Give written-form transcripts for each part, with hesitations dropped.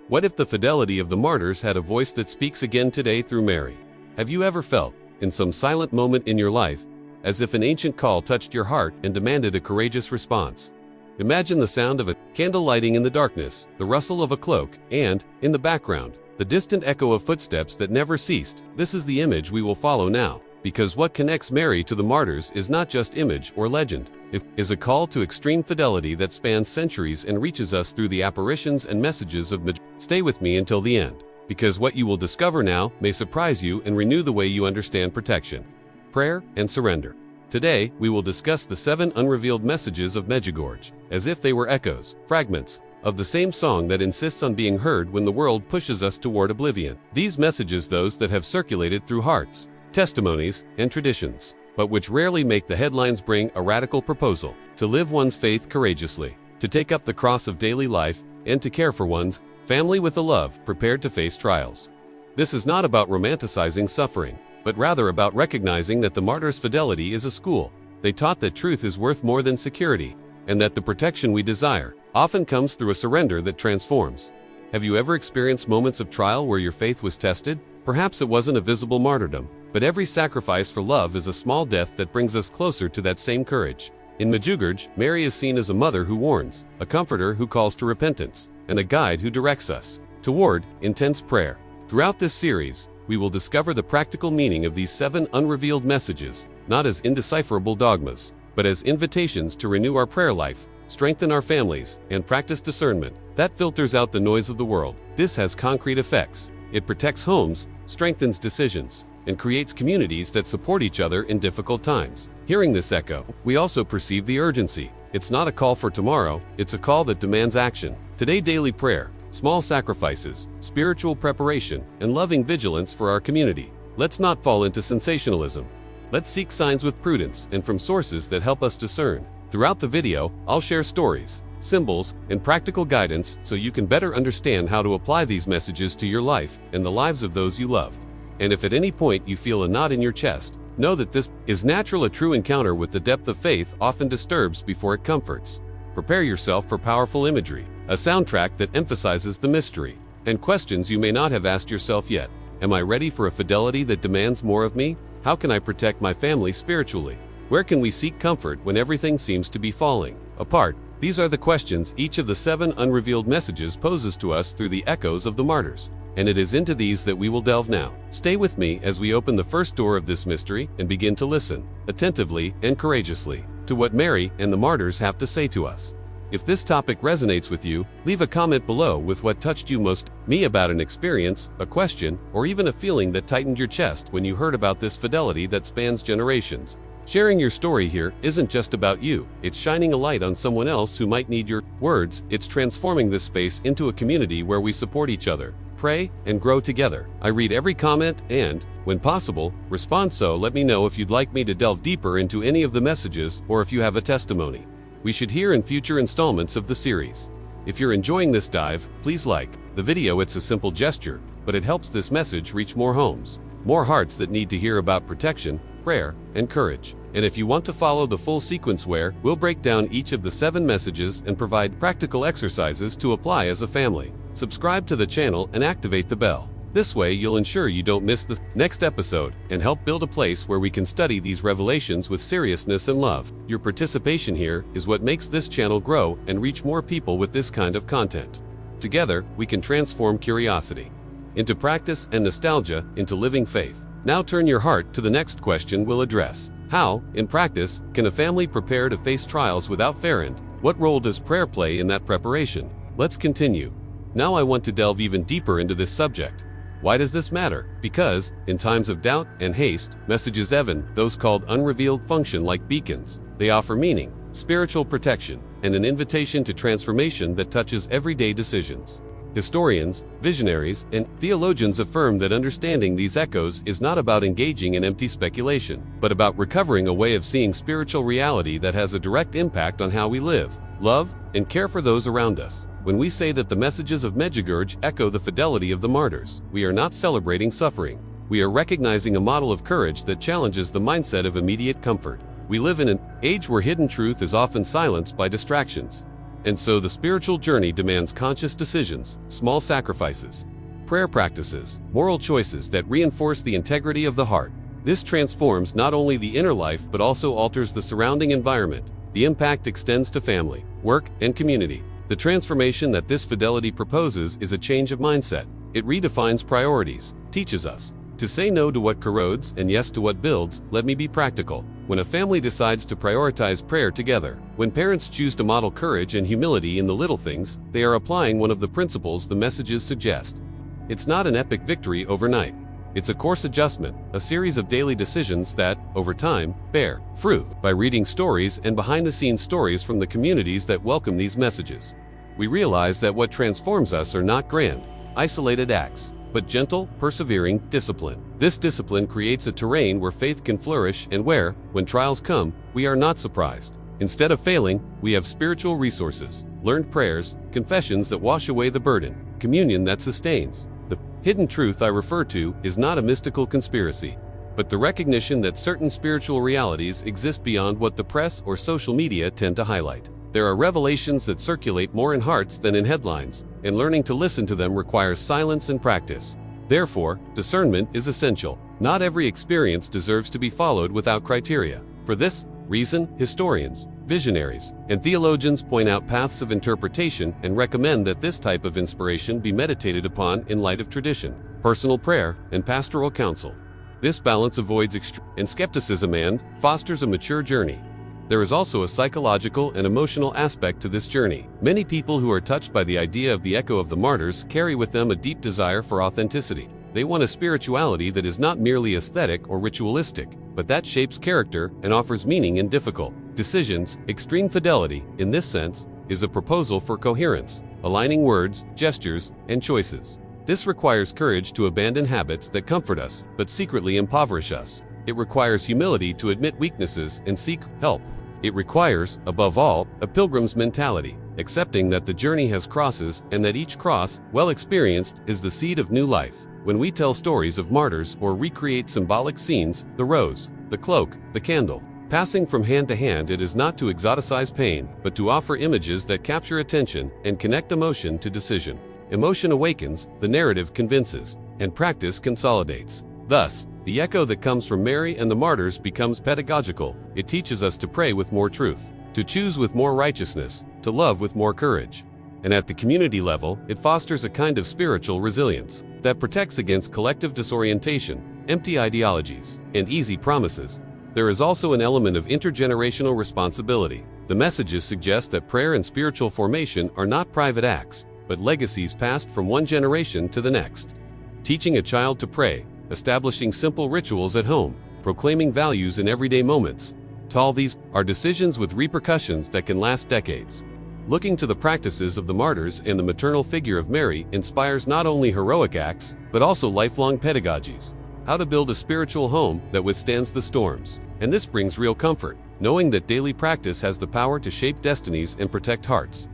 What if the fidelity of the martyrs had a voice that speaks again today through Mary? Have you ever felt, in some silent moment in your life, as if an ancient call touched your heart and demanded a courageous response? Imagine the sound of a candle lighting in the darkness, the rustle of a cloak, and, in the background, the distant echo of footsteps that never ceased. This is the image we will follow now, because what connects Mary to the martyrs is not just image or legend. It is a call to extreme fidelity that spans centuries and reaches us through the apparitions and messages of Medjugorje. Stay with me until the end, because what you will discover now may surprise you and renew the way you understand protection, prayer, and surrender. Today, we will discuss the 7 unrevealed messages of Medjugorje, as if they were echoes, fragments, of the same song that insists on being heard when the world pushes us toward oblivion. These messages, those that have circulated through hearts, testimonies, and traditions, but which rarely make the headlines, bring a radical proposal to live one's faith courageously, to take up the cross of daily life, and to care for one's family with a love prepared to face trials. This is not about romanticizing suffering, but rather about recognizing that the martyrs' fidelity is a school. They taught that truth is worth more than security, and that the protection we desire often comes through a surrender that transforms. Have you ever experienced moments of trial where your faith was tested? Perhaps it wasn't a visible martyrdom, but every sacrifice for love is a small death that brings us closer to that same courage. In Medjugorje, Mary is seen as a mother who warns, a comforter who calls to repentance, and a guide who directs us toward intense prayer. Throughout this series, we will discover the practical meaning of these 7 unrevealed messages, not as indecipherable dogmas, but as invitations to renew our prayer life, strengthen our families, and practice discernment that filters out the noise of the world. This has concrete effects. It protects homes, strengthens decisions, and creates communities that support each other in difficult times. Hearing this echo, we also perceive the urgency. It's not a call for tomorrow, it's a call that demands action. Today, daily prayer, small sacrifices, spiritual preparation, and loving vigilance for our community. Let's not fall into sensationalism. Let's seek signs with prudence and from sources that help us discern. Throughout the video, I'll share stories, symbols, and practical guidance so you can better understand how to apply these messages to your life and the lives of those you love. And if at any point you feel a knot in your chest, know that this is natural. A true encounter with the depth of faith often disturbs before it comforts. Prepare yourself for powerful imagery, a soundtrack that emphasizes the mystery, and questions you may not have asked yourself yet. Am I ready for a fidelity that demands more of me? How can I protect my family spiritually? Where can we seek comfort when everything seems to be falling apart? These are the questions each of the 7 unrevealed messages poses to us through the echoes of the martyrs. And it is into these that we will delve now. Stay with me as we open the first door of this mystery and begin to listen, attentively and courageously, to what Mary and the martyrs have to say to us. If this topic resonates with you, leave a comment below with what touched you most. Me about an experience, a question, or even a feeling that tightened your chest when you heard about this fidelity that spans generations. Sharing your story here isn't just about you, it's shining a light on someone else who might need your words. It's transforming this space into a community where we support each other, pray, and grow together. I read every comment and, when possible, respond, so let me know if you'd like me to delve deeper into any of the messages or if you have a testimony we should hear in future installments of the series. If you're enjoying this dive, please like the video. It's a simple gesture, but it helps this message reach more homes, more hearts that need to hear about protection, prayer, and courage. And if you want to follow the full sequence where we'll break down each of the 7 messages and provide practical exercises to apply as a family, subscribe to the channel and activate the bell. This way you'll ensure you don't miss the next episode and help build a place where we can study these revelations with seriousness and love. Your participation here is what makes this channel grow and reach more people with this kind of content. Together, we can transform curiosity into practice and nostalgia into living faith. Now turn your heart to the next question we'll address. How, in practice, can a family prepare to face trials without fear, and what role does prayer play in that preparation? Let's continue. Now I want to delve even deeper into this subject. Why does this matter? Because, in times of doubt and haste, messages, even those called unrevealed, function like beacons. They offer meaning, spiritual protection, and an invitation to transformation that touches everyday decisions. Historians, visionaries, and theologians affirm that understanding these echoes is not about engaging in empty speculation, but about recovering a way of seeing spiritual reality that has a direct impact on how we live, love, and care for those around us. When we say that the messages of Medjugorje echo the fidelity of the martyrs, we are not celebrating suffering. We are recognizing a model of courage that challenges the mindset of immediate comfort. We live in an age where hidden truth is often silenced by distractions, And so the spiritual journey demands conscious decisions, small sacrifices, prayer practices, moral choices that reinforce the integrity of the heart. This transforms not only the inner life but also alters the surrounding environment. The impact extends to family, work, and community. The transformation that this fidelity proposes is a change of mindset. It redefines priorities, teaches us to say no to what corrodes and yes to what builds. Let me be practical. When a family decides to prioritize prayer together, when parents choose to model courage and humility in the little things, they are applying one of the principles the messages suggest. It's not an epic victory overnight. It's a course adjustment, a series of daily decisions that, over time, bear fruit by reading stories and behind-the-scenes stories from the communities that welcome these messages. We realize that what transforms us are not grand, isolated acts, but gentle, persevering discipline. This discipline creates a terrain where faith can flourish and where, when trials come, we are not surprised. Instead of failing, we have spiritual resources, learned prayers, confessions that wash away the burden, communion that sustains. The hidden truth I refer to is not a mystical conspiracy, but the recognition that certain spiritual realities exist beyond what the press or social media tend to highlight. There are revelations that circulate more in hearts than in headlines, and learning to listen to them requires silence and practice. Therefore, discernment is essential. Not every experience deserves to be followed without criteria. For this reason, historians, visionaries, and theologians point out paths of interpretation and recommend that this type of inspiration be meditated upon in light of tradition, personal prayer, and pastoral counsel. This balance avoids extreme and skepticism and fosters a mature journey. There is also a psychological and emotional aspect to this journey. Many people who are touched by the idea of the echo of the martyrs carry with them a deep desire for authenticity. They want a spirituality that is not merely aesthetic or ritualistic, but that shapes character and offers meaning in difficult decisions. Extreme fidelity, in this sense, is a proposal for coherence, aligning words, gestures, and choices. This requires courage to abandon habits that comfort us, but secretly impoverish us. It requires humility to admit weaknesses and seek help. It requires, above all, a pilgrim's mentality, accepting that the journey has crosses and that each cross, well experienced, is the seed of new life. When we tell stories of martyrs or recreate symbolic scenes, the rose, the cloak, the candle, passing from hand to hand, it is not to exoticize pain, but to offer images that capture attention and connect emotion to decision. Emotion awakens, the narrative convinces, and practice consolidates. Thus, the echo that comes from Mary and the martyrs becomes pedagogical. It teaches us to pray with more truth, to choose with more righteousness, to love with more courage. And at the community level, it fosters a kind of spiritual resilience that protects against collective disorientation, empty ideologies, and easy promises. There is also an element of intergenerational responsibility. The messages suggest that prayer and spiritual formation are not private acts, but legacies passed from one generation to the next. Teaching a child to pray, establishing simple rituals at home, proclaiming values in everyday moments. All these are decisions with repercussions that can last decades. Looking to the practices of the martyrs and the maternal figure of Mary inspires not only heroic acts, but also lifelong pedagogies. How to build a spiritual home that withstands the storms. And this brings real comfort, knowing that daily practice has the power to shape destinies and protect hearts.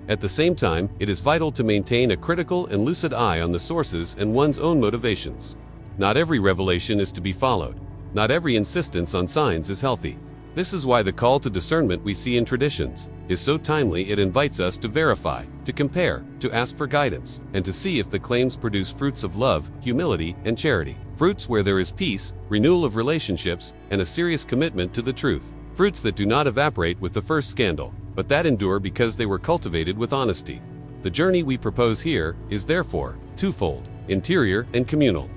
At the same time, it is vital to maintain a critical and lucid eye on the sources and one's own motivations. Not every revelation is to be followed. Not every insistence on signs is healthy. This is why the call to discernment we see in traditions is so timely. It invites us to verify, to compare, to ask for guidance, and to see if the claims produce fruits of love, humility, and charity. Fruits where there is peace, renewal of relationships, and a serious commitment to the truth. Fruits that do not evaporate with the first scandal, but that endure because they were cultivated with honesty. The journey we propose here is therefore twofold: interior and communal.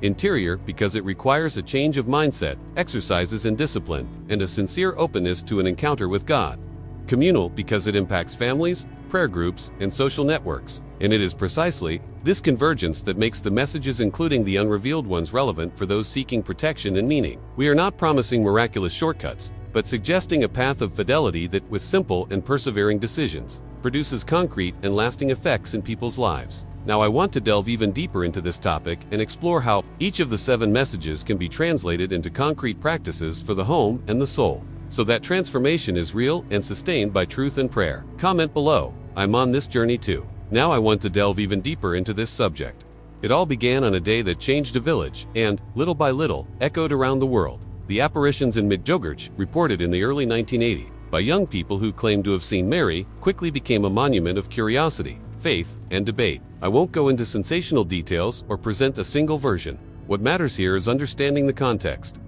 Interior because it requires a change of mindset, exercises in discipline, and a sincere openness to an encounter with God. Communal because it impacts families, prayer groups, and social networks. And it is precisely this convergence that makes the messages, including the unrevealed ones, relevant for those seeking protection and meaning. We are not promising miraculous shortcuts, but suggesting a path of fidelity that, with simple and persevering decisions, produces concrete and lasting effects in people's lives. Now I want to delve even deeper into this topic and explore how each of the 7 messages can be translated into concrete practices for the home and the soul, so that transformation is real and sustained by truth and prayer. Comment below. I'm on this journey too. Now I want to delve even deeper into this subject. It all began on a day that changed a village and, little by little, echoed around the world. The apparitions in Medjugorje, reported in the early 1980s by young people who claimed to have seen Mary quickly became a monument of curiosity, faith, and debate. I won't go into sensational details or present a single version. What matters here is understanding the context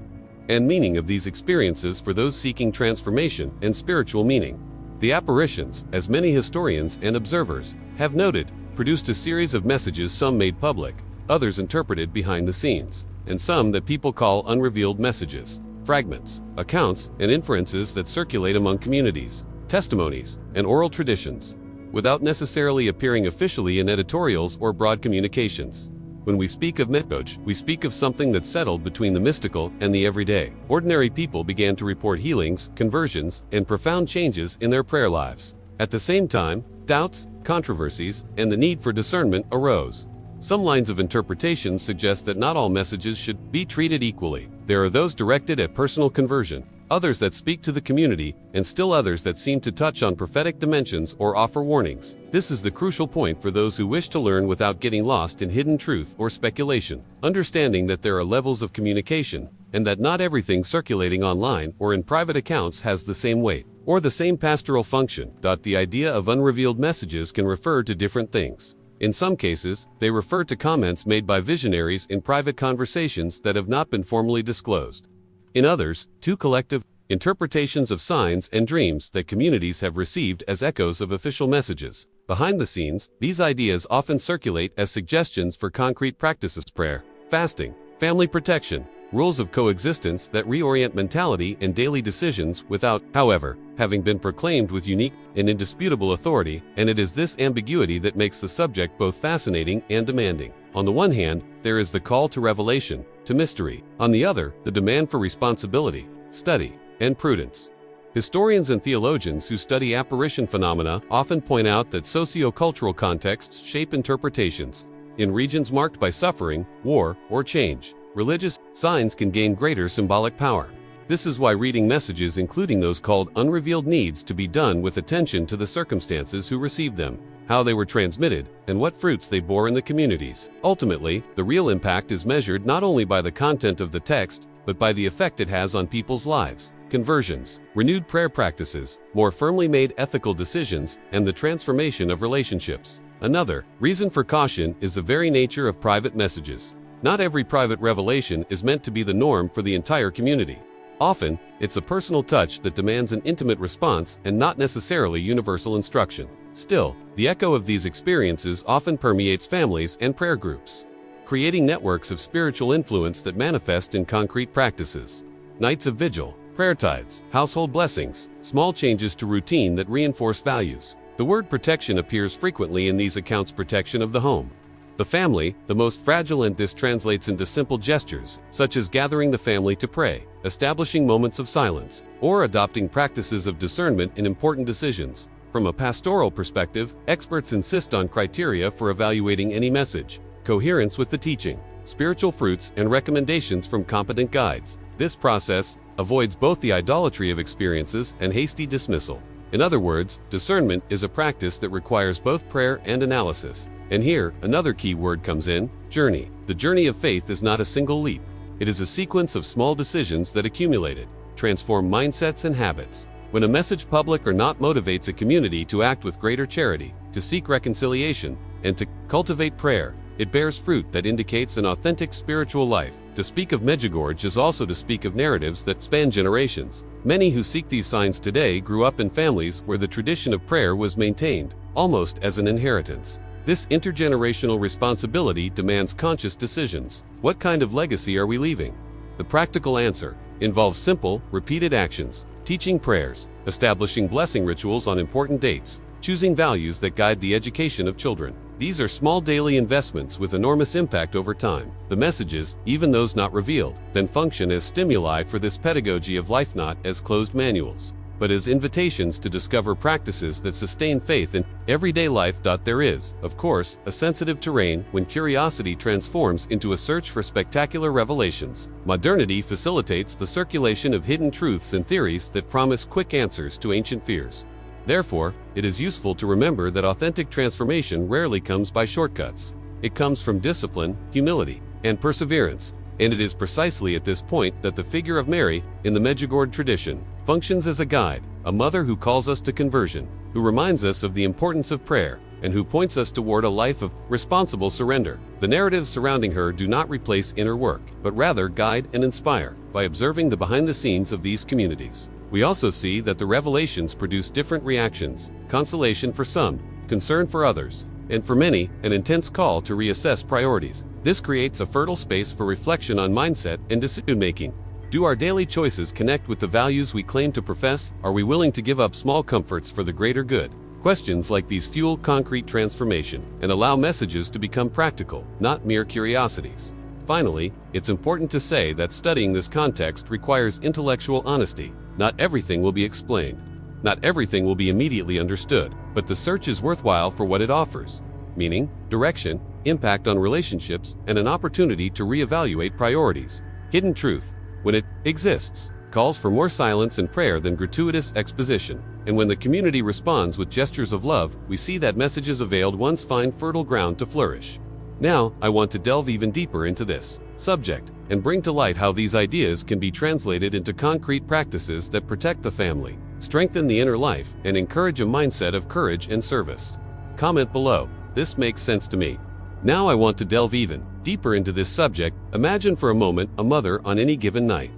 and meaning of these experiences for those seeking transformation and spiritual meaning. The apparitions, as many historians and observers have noted, produced a series of messages, some made public, others interpreted behind the scenes, and some that people call unrevealed messages, fragments, accounts, and inferences that circulate among communities, testimonies, and oral traditions, without necessarily appearing officially in editorials or broad communications. When we speak of Medjugorje, we speak of something that settled between the mystical and the everyday. Ordinary people began to report healings, conversions, and profound changes in their prayer lives. At the same time, doubts, controversies, and the need for discernment arose. Some lines of interpretation suggest that not all messages should be treated equally. There are those directed at personal conversion, others that speak to the community, and still others that seem to touch on prophetic dimensions or offer warnings. This is the crucial point for those who wish to learn without getting lost in hidden truth or speculation, understanding that there are levels of communication, and that not everything circulating online or in private accounts has the same weight or the same pastoral function. The idea of unrevealed messages can refer to different things. In some cases, they refer to comments made by visionaries in private conversations that have not been formally disclosed. In others, to collective interpretations of signs and dreams that communities have received as echoes of official messages. Behind the scenes, these ideas often circulate as suggestions for concrete practices: prayer, fasting, family protection, rules of coexistence that reorient mentality and daily decisions without, however, having been proclaimed with unique and indisputable authority. And it is this ambiguity that makes the subject both fascinating and demanding. On the one hand, there is the call to revelation, to mystery. On the other, the demand for responsibility, study, and prudence. Historians and theologians who study apparition phenomena often point out that socio-cultural contexts shape interpretations. In regions marked by suffering, war, or change, religious signs can gain greater symbolic power. This is why reading messages, including those called unrevealed, needs to be done with attention to the circumstances who received them, how they were transmitted, and what fruits they bore in the communities. Ultimately, the real impact is measured not only by the content of the text, but by the effect it has on people's lives. Conversions, renewed prayer practices, more firmly made ethical decisions, and the transformation of relationships. Another reason for caution is the very nature of private messages. Not every private revelation is meant to be the norm for the entire community. Often, it's a personal touch that demands an intimate response and not necessarily universal instruction. Still, the echo of these experiences often permeates families and prayer groups, creating networks of spiritual influence that manifest in concrete practices. Nights of vigil, prayer tides, household blessings, small changes to routine that reinforce values. The word protection appears frequently in these accounts: protection of the home, the family, the most fragile, and this translates into simple gestures, such as gathering the family to pray, establishing moments of silence, or adopting practices of discernment in important decisions. From a pastoral perspective, experts insist on criteria for evaluating any message: coherence with the teaching, spiritual fruits, and recommendations from competent guides. This process avoids both the idolatry of experiences and hasty dismissal. In other words, discernment is a practice that requires both prayer and analysis. And here, another key word comes in: journey. The journey of faith is not a single leap. It is a sequence of small decisions that accumulated transform mindsets and habits. When a message, public or not, motivates a community to act with greater charity, to seek reconciliation, and to cultivate prayer, it bears fruit that indicates an authentic spiritual life. To speak of Medjugorje is also to speak of narratives that span generations. Many who seek these signs today grew up in families where the tradition of prayer was maintained, almost as an inheritance. This intergenerational responsibility demands conscious decisions. What kind of legacy are we leaving? The practical answer involves simple, repeated actions: teaching prayers, establishing blessing rituals on important dates, choosing values that guide the education of children. These are small daily investments with enormous impact over time. The messages, even those not revealed, then function as stimuli for this pedagogy of life, not as closed manuals, but as invitations to discover practices that sustain faith in everyday life. There is, of course, a sensitive terrain when curiosity transforms into a search for spectacular revelations. Modernity facilitates the circulation of hidden truths and theories that promise quick answers to ancient fears. Therefore, it is useful to remember that authentic transformation rarely comes by shortcuts. It comes from discipline, humility, and perseverance. And it is precisely at this point that the figure of Mary, in the Medjugorje tradition, functions as a guide, a mother who calls us to conversion, who reminds us of the importance of prayer, and who points us toward a life of responsible surrender. The narratives surrounding her do not replace inner work, but rather guide and inspire by observing the behind the scenes of these communities. We also see that the revelations produce different reactions: consolation for some, concern for others, and for many, an intense call to reassess priorities. This creates a fertile space for reflection on mindset and decision-making. Do our daily choices connect with the values we claim to profess? Are we willing to give up small comforts for the greater good? Questions like these fuel concrete transformation and allow messages to become practical, not mere curiosities. Finally, it's important to say that studying this context requires intellectual honesty. Not everything will be explained. Not everything will be immediately understood, but the search is worthwhile for what it offers: meaning, direction, impact on relationships, and an opportunity to reevaluate priorities. Hidden truth, when it exists, calls for more silence and prayer than gratuitous exposition. And when the community responds with gestures of love, we see that messages availed once find fertile ground to flourish. Now, I want to delve even deeper into this subject and bring to light how these ideas can be translated into concrete practices that protect the family, strengthen the inner life, and encourage a mindset of courage and service. Comment below. This makes sense to me. Now I want to delve even deeper into this subject. Imagine for a moment a mother on any given night,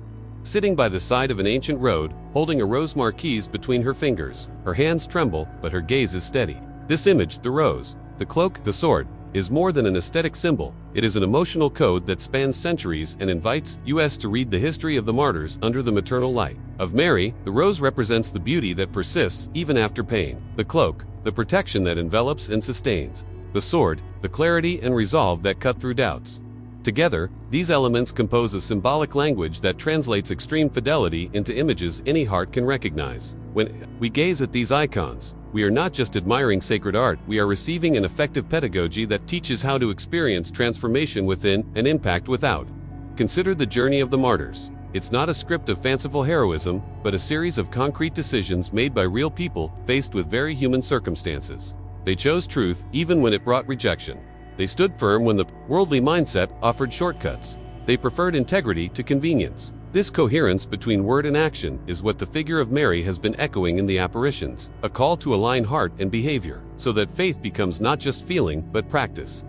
sitting by the side of an ancient road, holding a rose marquise between her fingers. Her hands tremble, but her gaze is steady. This image, the rose, the cloak, the sword, is more than an aesthetic symbol. It is an emotional code that spans centuries and invites us to read the history of the martyrs under the maternal light of Mary. The rose represents the beauty that persists even after pain. The cloak, the protection that envelops and sustains. The sword, the clarity and resolve that cut through doubts. Together, these elements compose a symbolic language that translates extreme fidelity into images any heart can recognize. When we gaze at these icons, we are not just admiring sacred art, we are receiving an effective pedagogy that teaches how to experience transformation within and impact without. Consider the journey of the martyrs. It's not a script of fanciful heroism, but a series of concrete decisions made by real people faced with very human circumstances. They chose truth even when it brought rejection. They stood firm when the worldly mindset offered shortcuts. They preferred integrity to convenience. This coherence between word and action is what the figure of Mary has been echoing in the apparitions, a call to align heart and behavior, so that faith becomes not just feeling, but practice.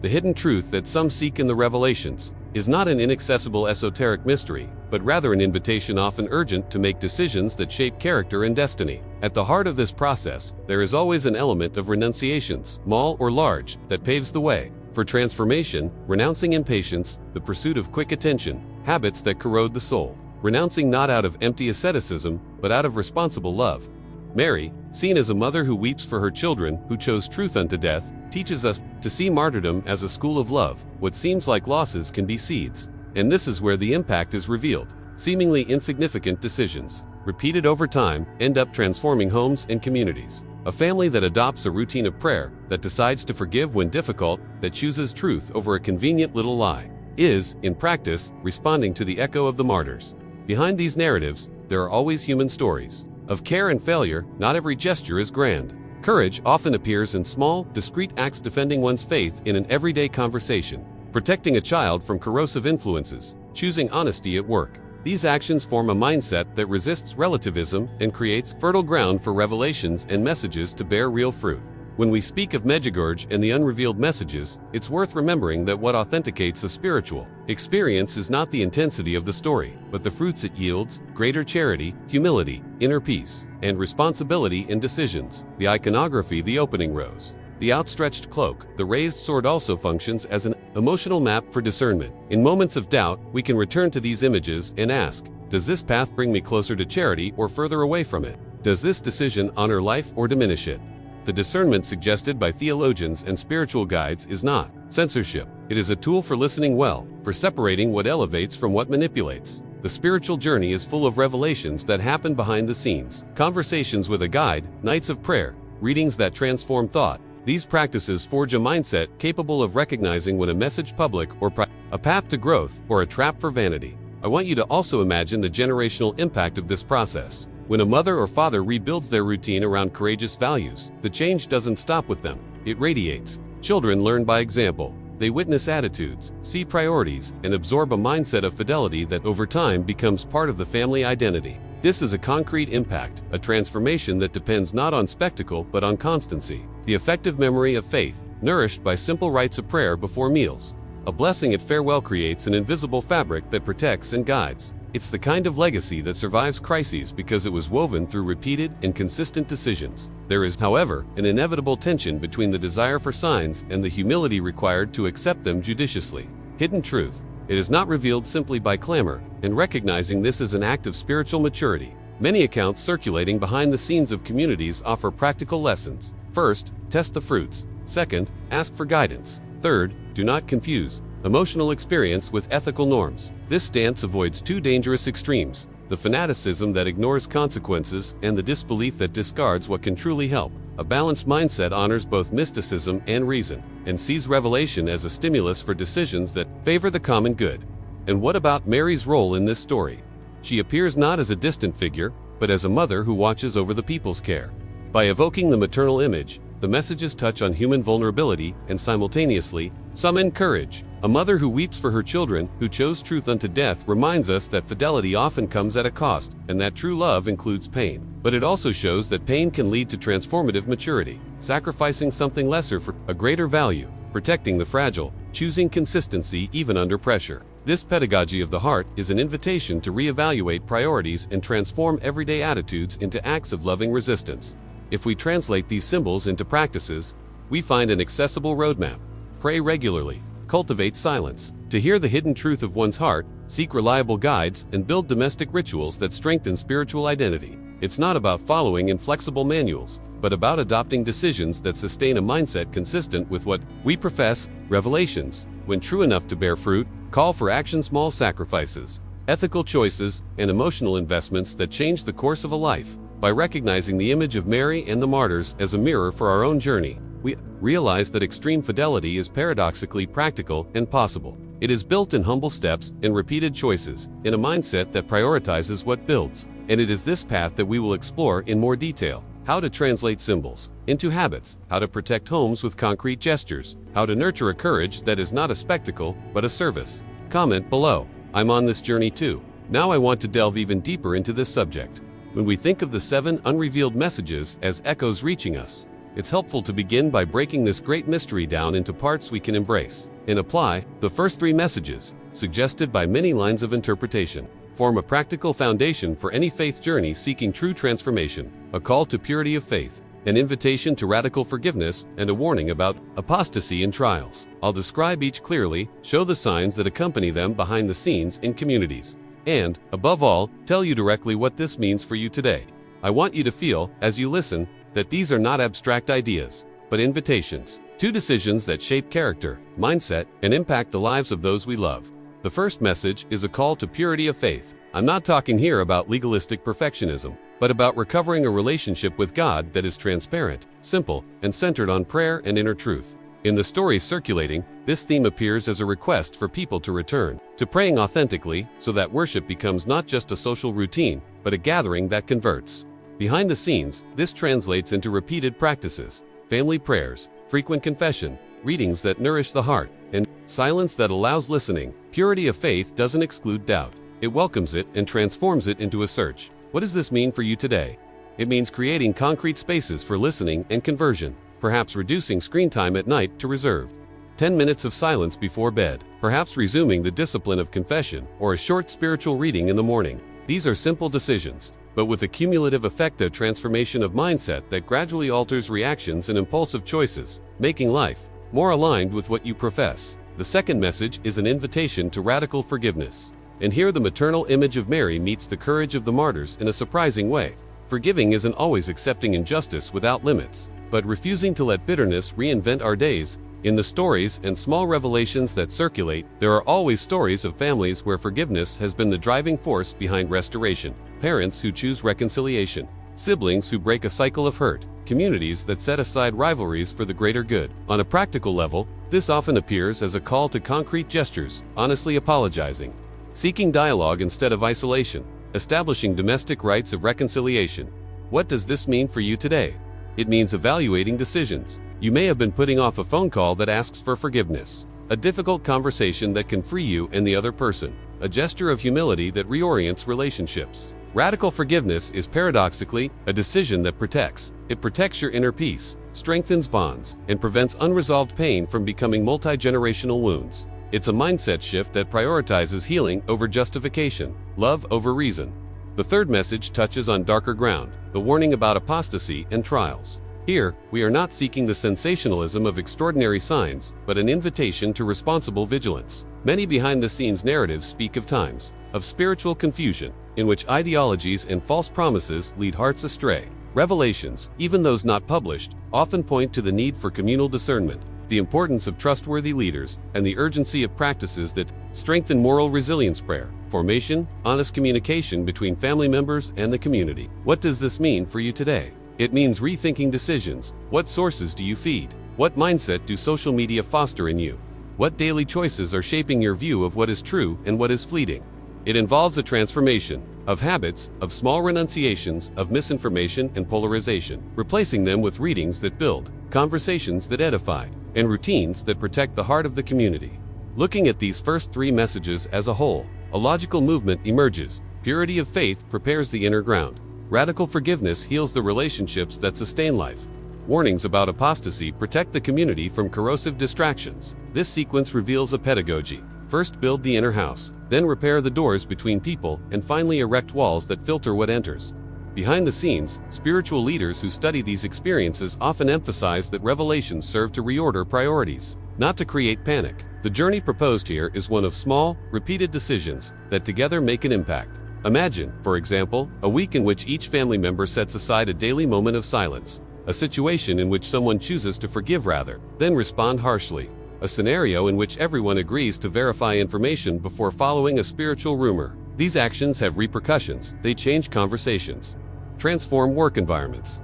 The hidden truth that some seek in the revelations is not an inaccessible esoteric mystery, but rather an invitation often urgent to make decisions that shape character and destiny. At the heart of this process, there is always an element of renunciation, small or large, that paves the way for transformation, renouncing impatience, the pursuit of quick attention, habits that corrode the soul, renouncing not out of empty asceticism, but out of responsible love. Mary, seen as a mother who weeps for her children, who chose truth unto death, teaches us to see martyrdom as a school of love. What seems like losses can be seeds. And this is where the impact is revealed. Seemingly insignificant decisions, repeated over time, end up transforming homes and communities. A family that adopts a routine of prayer, that decides to forgive when difficult, that chooses truth over a convenient little lie, is, in practice, responding to the echo of the martyrs. Behind these narratives, there are always human stories of care and failure. Not every gesture is grand. Courage often appears in small, discreet acts, defending one's faith in an everyday conversation, protecting a child from corrosive influences, choosing honesty at work. These actions form a mindset that resists relativism and creates fertile ground for revelations and messages to bear real fruit. When we speak of Medjugorje and the unrevealed messages, it's worth remembering that what authenticates a spiritual experience is not the intensity of the story, but the fruits it yields: greater charity, humility, inner peace, and responsibility in decisions. The iconography, the opening rose, the outstretched cloak, the raised sword also functions as an emotional map for discernment. In moments of doubt, we can return to these images and ask, does this path bring me closer to charity or further away from it? Does this decision honor life or diminish it? The discernment suggested by theologians and spiritual guides is not censorship. It is a tool for listening well, for separating what elevates from what manipulates. The spiritual journey is full of revelations that happen behind the scenes, conversations with a guide, nights of prayer, readings that transform thought. These practices forge a mindset capable of recognizing when a message public or a path to growth or a trap for vanity. I want you to also imagine the generational impact of this process. When a mother or father rebuilds their routine around courageous values, the change doesn't stop with them. It radiates. Children learn by example. They witness attitudes, see priorities, and absorb a mindset of fidelity that over time becomes part of the family identity. This is a concrete impact, a transformation that depends not on spectacle but on constancy. The effective memory of faith, nourished by simple rites of prayer before meals. A blessing at farewell creates an invisible fabric that protects and guides. It's the kind of legacy that survives crises because it was woven through repeated and consistent decisions. There is, however, an inevitable tension between the desire for signs and the humility required to accept them judiciously. Hidden truth. It is not revealed simply by clamor, and recognizing this is an act of spiritual maturity. Many accounts circulating behind the scenes of communities offer practical lessons. First, test the fruits. Second, ask for guidance. Third, do not confuse emotional experience with ethical norms. This stance avoids two dangerous extremes: the fanaticism that ignores consequences and the disbelief that discards what can truly help. A balanced mindset honors both mysticism and reason, and sees revelation as a stimulus for decisions that favor the common good. And what about Mary's role in this story? She appears not as a distant figure, but as a mother who watches over the people's care. By evoking the maternal image, the messages touch on human vulnerability and simultaneously summon courage. A mother who weeps for her children, who chose truth unto death, reminds us that fidelity often comes at a cost, and that true love includes pain. But it also shows that pain can lead to transformative maturity, sacrificing something lesser for a greater value, protecting the fragile, choosing consistency even under pressure. This pedagogy of the heart is an invitation to reevaluate priorities and transform everyday attitudes into acts of loving resistance. If we translate these symbols into practices, we find an accessible roadmap. Pray regularly. Cultivate silence. To hear the hidden truth of one's heart, seek reliable guides, and build domestic rituals that strengthen spiritual identity. It's not about following inflexible manuals, but about adopting decisions that sustain a mindset consistent with what we profess. Revelations, when true enough to bear fruit, call for action, small sacrifices, ethical choices, and emotional investments that change the course of a life. By recognizing the image of Mary and the martyrs as a mirror for our own journey, we realize that extreme fidelity is paradoxically practical and possible. It is built in humble steps and repeated choices, in a mindset that prioritizes what builds. And it is this path that we will explore in more detail. How to translate symbols into habits, how to protect homes with concrete gestures, how to nurture a courage that is not a spectacle, but a service. Comment below. I'm on this journey too. Now I want to delve even deeper into this subject. When we think of the 7 unrevealed messages as echoes reaching us, it's helpful to begin by breaking this great mystery down into parts we can embrace and apply. The first 3 messages, suggested by many lines of interpretation, form a practical foundation for any faith journey seeking true transformation: a call to purity of faith, an invitation to radical forgiveness, and a warning about apostasy in trials. I'll describe each clearly, show the signs that accompany them behind the scenes in communities, and, above all, tell you directly what this means for you today. I want you to feel, as you listen, that these are not abstract ideas, but invitations to decisions that shape character, mindset, and impact the lives of those we love. The first message is a call to purity of faith. I'm not talking here about legalistic perfectionism, but about recovering a relationship with God that is transparent, simple, and centered on prayer and inner truth. In the stories circulating, this theme appears as a request for people to return to praying authentically, so that worship becomes not just a social routine, but a gathering that converts. Behind the scenes, this translates into repeated practices: family prayers, frequent confession, readings that nourish the heart, and silence that allows listening. Purity of faith doesn't exclude doubt. It welcomes it and transforms it into a search. What does this mean for you today? It means creating concrete spaces for listening and conversion, perhaps reducing screen time at night to reserved 10 minutes of silence before bed, perhaps resuming the discipline of confession or a short spiritual reading in the morning. These are simple decisions, but with a cumulative effect, a transformation of mindset that gradually alters reactions and impulsive choices, making life more aligned with what you profess. The second message is an invitation to radical forgiveness. And here the maternal image of Mary meets the courage of the martyrs in a surprising way. Forgiving isn't always accepting injustice without limits, but refusing to let bitterness reinvent our days. In the stories and small revelations that circulate, there are always stories of families where forgiveness has been the driving force behind restoration. Parents who choose reconciliation, siblings who break a cycle of hurt, communities that set aside rivalries for the greater good. On a practical level, this often appears as a call to concrete gestures, honestly apologizing, seeking dialogue instead of isolation, establishing domestic rites of reconciliation. What does this mean for you today? It means evaluating decisions. You may have been putting off a phone call that asks for forgiveness, a difficult conversation that can free you and the other person, a gesture of humility that reorients relationships. Radical forgiveness is paradoxically a decision that protects. It protects your inner peace, strengthens bonds, and prevents unresolved pain from becoming multi-generational wounds. It's a mindset shift that prioritizes healing over justification, love over reason. The third message touches on darker ground, the warning about apostasy and trials. Here, we are not seeking the sensationalism of extraordinary signs, but an invitation to responsible vigilance. Many behind-the-scenes narratives speak of times of spiritual confusion, in which ideologies and false promises lead hearts astray. Revelations, even those not published, often point to the need for communal discernment, the importance of trustworthy leaders, and the urgency of practices that strengthen moral resilience. Prayer formation, honest communication between family members and the community. What does this mean for you today? It means rethinking decisions. What sources do you feed? What mindset do social media foster in you? What daily choices are shaping your view of what is true and what is fleeting? It involves a transformation of habits, of small renunciations, of misinformation and polarization, replacing them with readings that build, conversations that edify, and routines that protect the heart of the community. Looking at these first three messages as a whole, a logical movement emerges. Purity of faith prepares the inner ground. Radical forgiveness heals the relationships that sustain life. Warnings about apostasy protect the community from corrosive distractions. This sequence reveals a pedagogy. First build the inner house, then repair the doors between people, and finally erect walls that filter what enters. Behind the scenes, spiritual leaders who study these experiences often emphasize that revelations serve to reorder priorities, not to create panic. The journey proposed here is one of small, repeated decisions that together make an impact. Imagine, for example, a week in which each family member sets aside a daily moment of silence, a situation in which someone chooses to forgive rather than respond harshly, a scenario in which everyone agrees to verify information before following a spiritual rumor. These actions have repercussions. They change conversations, transform work environments,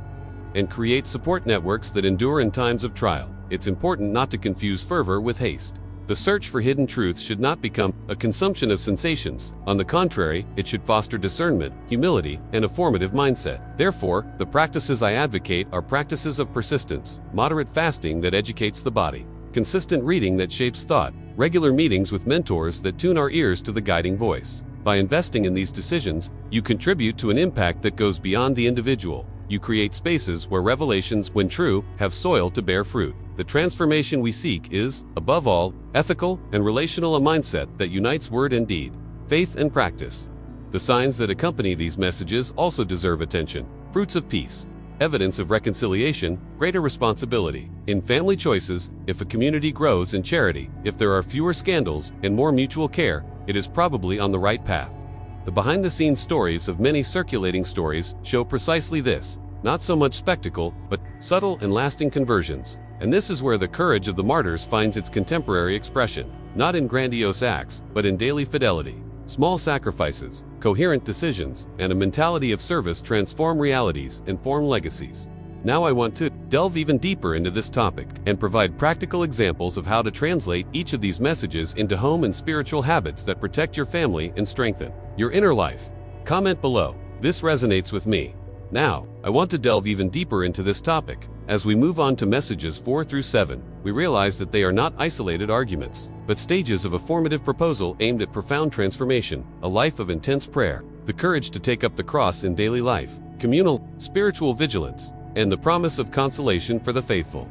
and create support networks that endure in times of trial. It's important not to confuse fervor with haste. The search for hidden truth should not become a consumption of sensations. On the contrary, it should foster discernment, humility, and a formative mindset. Therefore, the practices I advocate are practices of persistence, moderate fasting that educates the body, consistent reading that shapes thought, regular meetings with mentors that tune our ears to the guiding voice. By investing in these decisions, you contribute to an impact that goes beyond the individual. You create spaces where revelations, when true, have soil to bear fruit. The transformation we seek is, above all, ethical and relational, a mindset that unites word and deed, faith and practice. The signs that accompany these messages also deserve attention. Fruits of peace, evidence of reconciliation, greater responsibility. In family choices, if a community grows in charity, if there are fewer scandals and more mutual care, it is probably on the right path. The behind-the-scenes stories of many circulating stories show precisely this. Not so much spectacle, but subtle and lasting conversions. And this is where the courage of the martyrs finds its contemporary expression, not in grandiose acts, but in daily fidelity. Small sacrifices, coherent decisions, and a mentality of service transform realities and form legacies. Now I want to delve even deeper into this topic and provide practical examples of how to translate each of these messages into home and spiritual habits that protect your family and strengthen your inner life. Comment below. This resonates with me. Now, I want to delve even deeper into this topic. As we move on to messages 4 through 7, we realize that they are not isolated arguments, but stages of a formative proposal aimed at profound transformation, a life of intense prayer, the courage to take up the cross in daily life, communal, spiritual vigilance, and the promise of consolation for the faithful.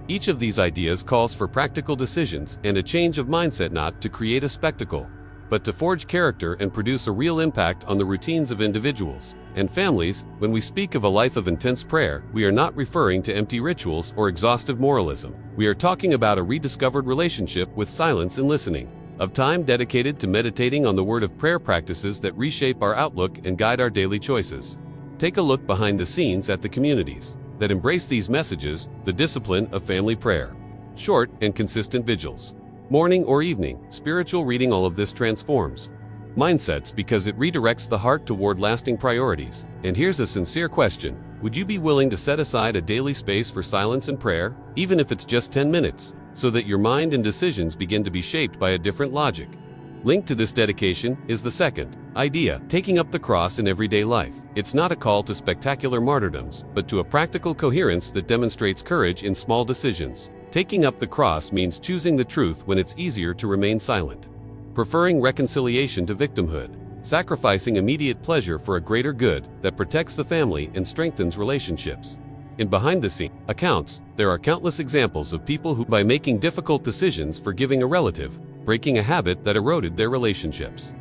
Each of these ideas calls for practical decisions and a change of mindset, not to create a spectacle, but to forge character and produce a real impact on the routines of individuals and families. When we speak of a life of intense prayer, we are not referring to empty rituals or exhaustive moralism. We are talking about a rediscovered relationship with silence and listening, of time dedicated to meditating on the word, of prayer practices that reshape our outlook and guide our daily choices. Take a look behind the scenes at the communities that embrace these messages, the discipline of family prayer, short and consistent vigils, morning or evening, spiritual reading. All of this transforms mindsets because it redirects the heart toward lasting priorities. And here's a sincere question. Would you be willing to set aside a daily space for silence and prayer, even if it's just 10 minutes, so that your mind and decisions begin to be shaped by a different logic? Linked to this dedication is the second idea, taking up the cross in everyday life. It's not a call to spectacular martyrdoms, but to a practical coherence that demonstrates courage in small decisions. Taking up the cross means choosing the truth when it's easier to remain silent, preferring reconciliation to victimhood, sacrificing immediate pleasure for a greater good that protects the family and strengthens relationships. In behind-the-scenes accounts, there are countless examples of people who, by making difficult decisions forgiving a relative, breaking a habit that eroded their relationships,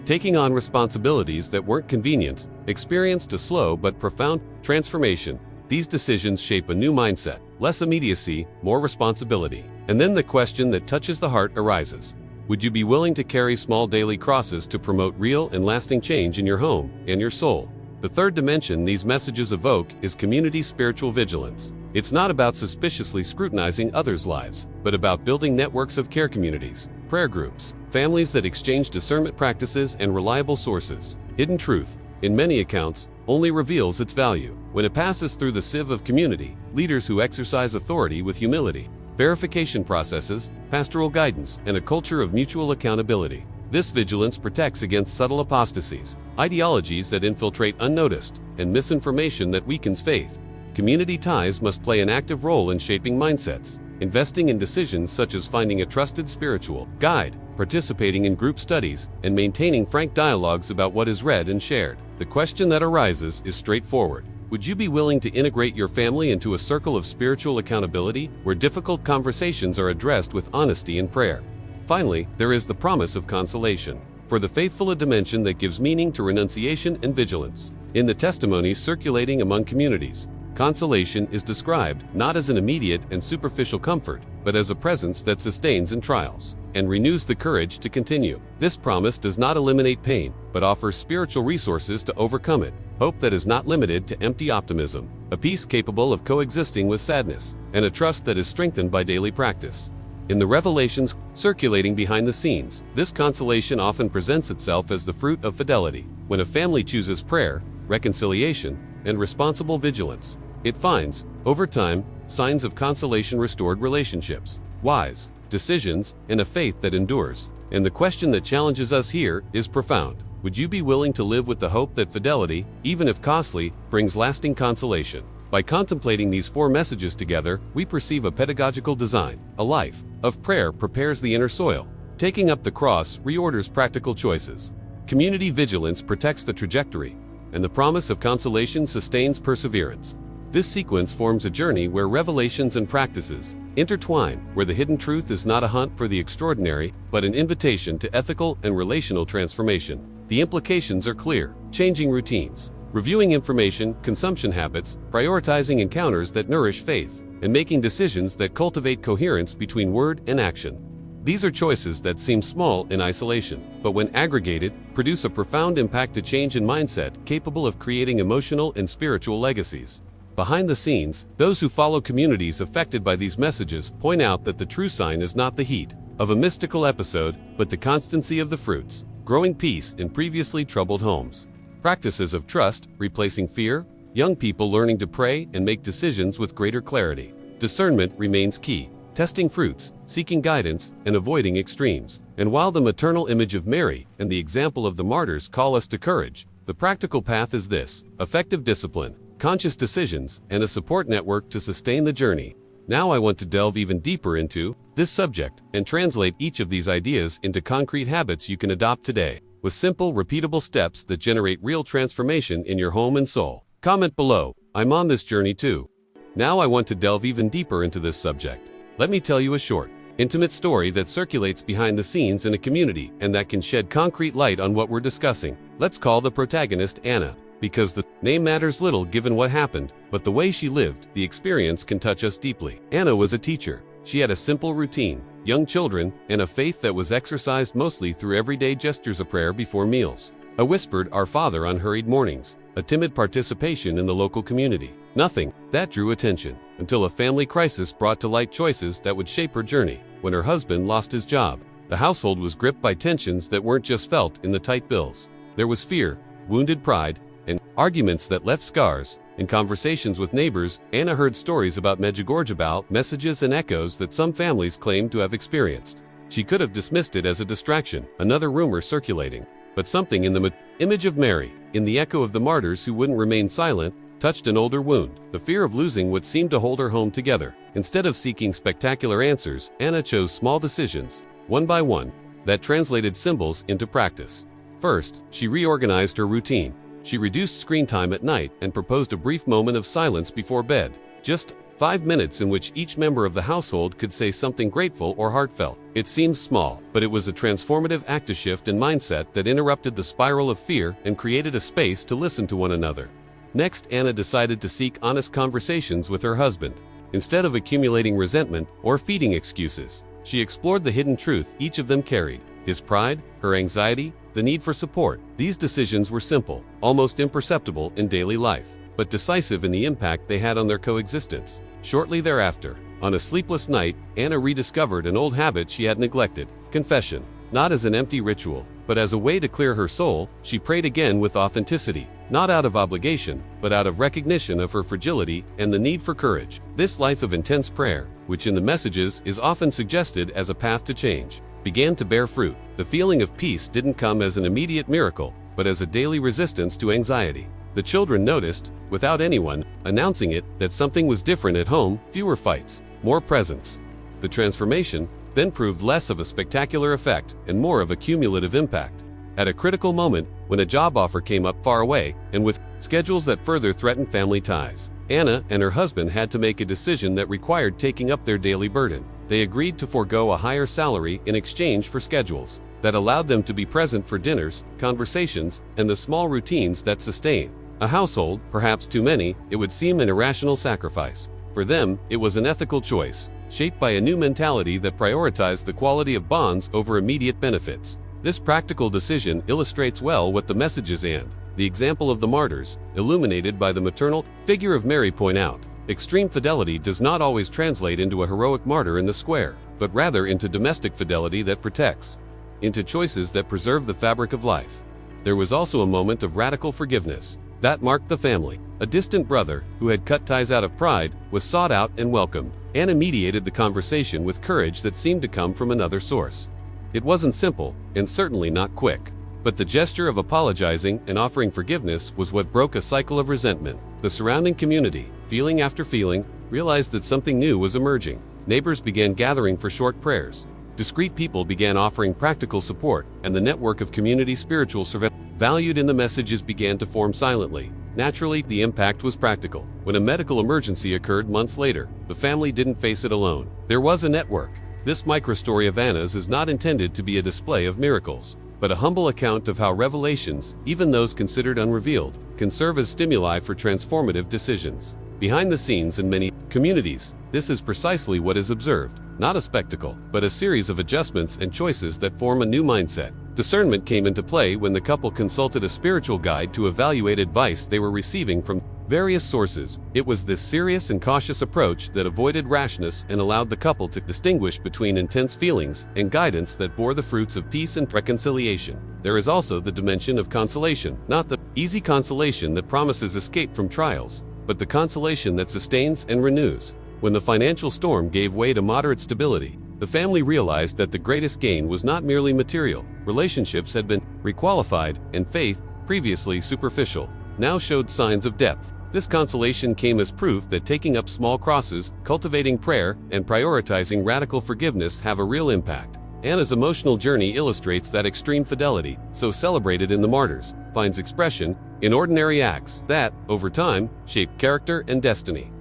taking on responsibilities that weren't convenient, experienced a slow but profound transformation. These decisions shape a new mindset, less immediacy, more responsibility. And then the question that touches the heart arises. Would you be willing to carry small daily crosses to promote real and lasting change in your home and your soul? The third dimension these messages evoke is community spiritual vigilance. It's not about suspiciously scrutinizing others' lives, but about building networks of care communities, prayer groups, families that exchange discernment practices and reliable sources. Hidden truth, in many accounts, only reveals its value when it passes through the sieve of community, leaders who exercise authority with humility, verification processes, pastoral guidance, and a culture of mutual accountability. This vigilance protects against subtle apostasies, ideologies that infiltrate unnoticed, and misinformation that weakens faith. Community ties must play an active role in shaping mindsets, investing in decisions such as finding a trusted spiritual guide, participating in group studies, and maintaining frank dialogues about what is read and shared. The question that arises is straightforward. Would you be willing to integrate your family into a circle of spiritual accountability where difficult conversations are addressed with honesty and prayer? Finally, there is the promise of consolation. For the faithful, a dimension that gives meaning to renunciation and vigilance. In the testimonies circulating among communities, consolation is described not as an immediate and superficial comfort, but as a presence that sustains in trials and renews the courage to continue. This promise does not eliminate pain, but offers spiritual resources to overcome it. Hope that is not limited to empty optimism, a peace capable of coexisting with sadness, and a trust that is strengthened by daily practice. In the revelations circulating behind the scenes, this consolation often presents itself as the fruit of fidelity. When a family chooses prayer, reconciliation, and responsible vigilance, it finds, over time, signs of consolation, restored relationships, wise decisions, and a faith that endures. And the question that challenges us here is profound. Would you be willing to live with the hope that fidelity, even if costly, brings lasting consolation? By contemplating these four messages together, we perceive a pedagogical design. A life of prayer prepares the inner soil. Taking up the cross reorders practical choices. Community vigilance protects the trajectory, and the promise of consolation sustains perseverance. This sequence forms a journey where revelations and practices intertwine, where the hidden truth is not a hunt for the extraordinary, but an invitation to ethical and relational transformation. The implications are clear: changing routines, reviewing information, consumption habits, prioritizing encounters that nourish faith, and making decisions that cultivate coherence between word and action. These are choices that seem small in isolation, but when aggregated, produce a profound impact to change in mindset, capable of creating emotional and spiritual legacies. Behind the scenes, those who follow communities affected by these messages point out that the true sign is not the heat of a mystical episode, but the constancy of the fruits, growing peace in previously troubled homes. Practices of trust, replacing fear, young people learning to pray and make decisions with greater clarity. Discernment remains key, testing fruits, seeking guidance, and avoiding extremes. And while the maternal image of Mary and the example of the martyrs call us to courage, the practical path is this: effective discipline, conscious decisions, and a support network to sustain the journey. Now I want to delve even deeper into this subject and translate each of these ideas into concrete habits you can adopt today, with simple, repeatable steps that generate real transformation in your home and soul. Comment below, I'm on this journey too. Now I want to delve even deeper into this subject. Let me tell you a short, intimate story that circulates behind the scenes in a community and that can shed concrete light on what we're discussing. Let's call the protagonist Anna, because the name matters little given what happened, but the way she lived, the experience can touch us deeply. Anna was a teacher. She had a simple routine, young children, and a faith that was exercised mostly through everyday gestures of prayer before meals, a whispered "Our Father" on hurried mornings, a timid participation in the local community. Nothing that drew attention, until a family crisis brought to light choices that would shape her journey. When her husband lost his job, the household was gripped by tensions that weren't just felt in the tight bills. There was fear, wounded pride, and arguments that left scars. In conversations with neighbors, Anna heard stories about Medjugorje, messages and echoes that some families claimed to have experienced. She could have dismissed it as a distraction, another rumor circulating. But something in the image of Mary, in the echo of the martyrs who wouldn't remain silent, touched an older wound, the fear of losing what seemed to hold her home together. Instead of seeking spectacular answers, Anna chose small decisions, one by one, that translated symbols into practice. First, she reorganized her routine. She reduced screen time at night and proposed a brief moment of silence before bed. Just 5 minutes in which each member of the household could say something grateful or heartfelt. It seems small, but it was a transformative act of shift in mindset that interrupted the spiral of fear and created a space to listen to one another. Next, Anna decided to seek honest conversations with her husband. Instead of accumulating resentment or feeding excuses, she explored the hidden truth each of them carried: his pride, her anxiety, the need for support. These decisions were simple, almost imperceptible in daily life, but decisive in the impact they had on their coexistence. Shortly thereafter, on a sleepless night, Anna rediscovered an old habit she had neglected: confession. Not as an empty ritual, but as a way to clear her soul, she prayed again with authenticity, not out of obligation, but out of recognition of her fragility and the need for courage. This life of intense prayer, which in the messages is often suggested as a path to change, began to bear fruit. The feeling of peace didn't come as an immediate miracle, but as a daily resistance to anxiety. The children noticed, without anyone announcing it, that something was different at home: fewer fights, more presence. The transformation then proved less of a spectacular effect and more of a cumulative impact. At a critical moment, when a job offer came up far away, and with schedules that further threatened family ties, Anna and her husband had to make a decision that required taking up their daily burden. They agreed to forego a higher salary in exchange for schedules that allowed them to be present for dinners, conversations, and the small routines that sustain a household. Perhaps too many, it would seem an irrational sacrifice. For them, it was an ethical choice, shaped by a new mentality that prioritized the quality of bonds over immediate benefits. This practical decision illustrates well what the messages and the example of the martyrs, illuminated by the maternal figure of Mary, point out. Extreme fidelity does not always translate into a heroic martyr in the square, but rather into domestic fidelity that protects, into choices that preserve the fabric of life. There was also a moment of radical forgiveness that marked the family. A distant brother, who had cut ties out of pride, was sought out and welcomed. Anna mediated the conversation with courage that seemed to come from another source. It wasn't simple, and certainly not quick, but the gesture of apologizing and offering forgiveness was what broke a cycle of resentment. The surrounding community, feeling after feeling, realized that something new was emerging. Neighbors began gathering for short prayers. Discreet people began offering practical support, and the network of community spiritual surveillance valued in the messages began to form silently. Naturally, the impact was practical. When a medical emergency occurred months later, the family didn't face it alone. There was a network. This microstory of Anna's is not intended to be a display of miracles, but a humble account of how revelations, even those considered unrevealed, can serve as stimuli for transformative decisions. Behind the scenes in many communities, this is precisely what is observed: not a spectacle, but a series of adjustments and choices that form a new mindset. Discernment came into play when the couple consulted a spiritual guide to evaluate advice they were receiving from various sources. It was this serious and cautious approach that avoided rashness and allowed the couple to distinguish between intense feelings and guidance that bore the fruits of peace and reconciliation. There is also the dimension of consolation, not the easy consolation that promises escape from trials, but the consolation that sustains and renews. When the financial storm gave way to moderate stability, the family realized that the greatest gain was not merely material. Relationships had been requalified, and faith, previously superficial, now showed signs of depth. This consolation came as proof that taking up small crosses, cultivating prayer, and prioritizing radical forgiveness have a real impact. Anna's emotional journey illustrates that extreme fidelity, so celebrated in the Martyrs, finds expression in ordinary acts that, over time, shape character and destiny.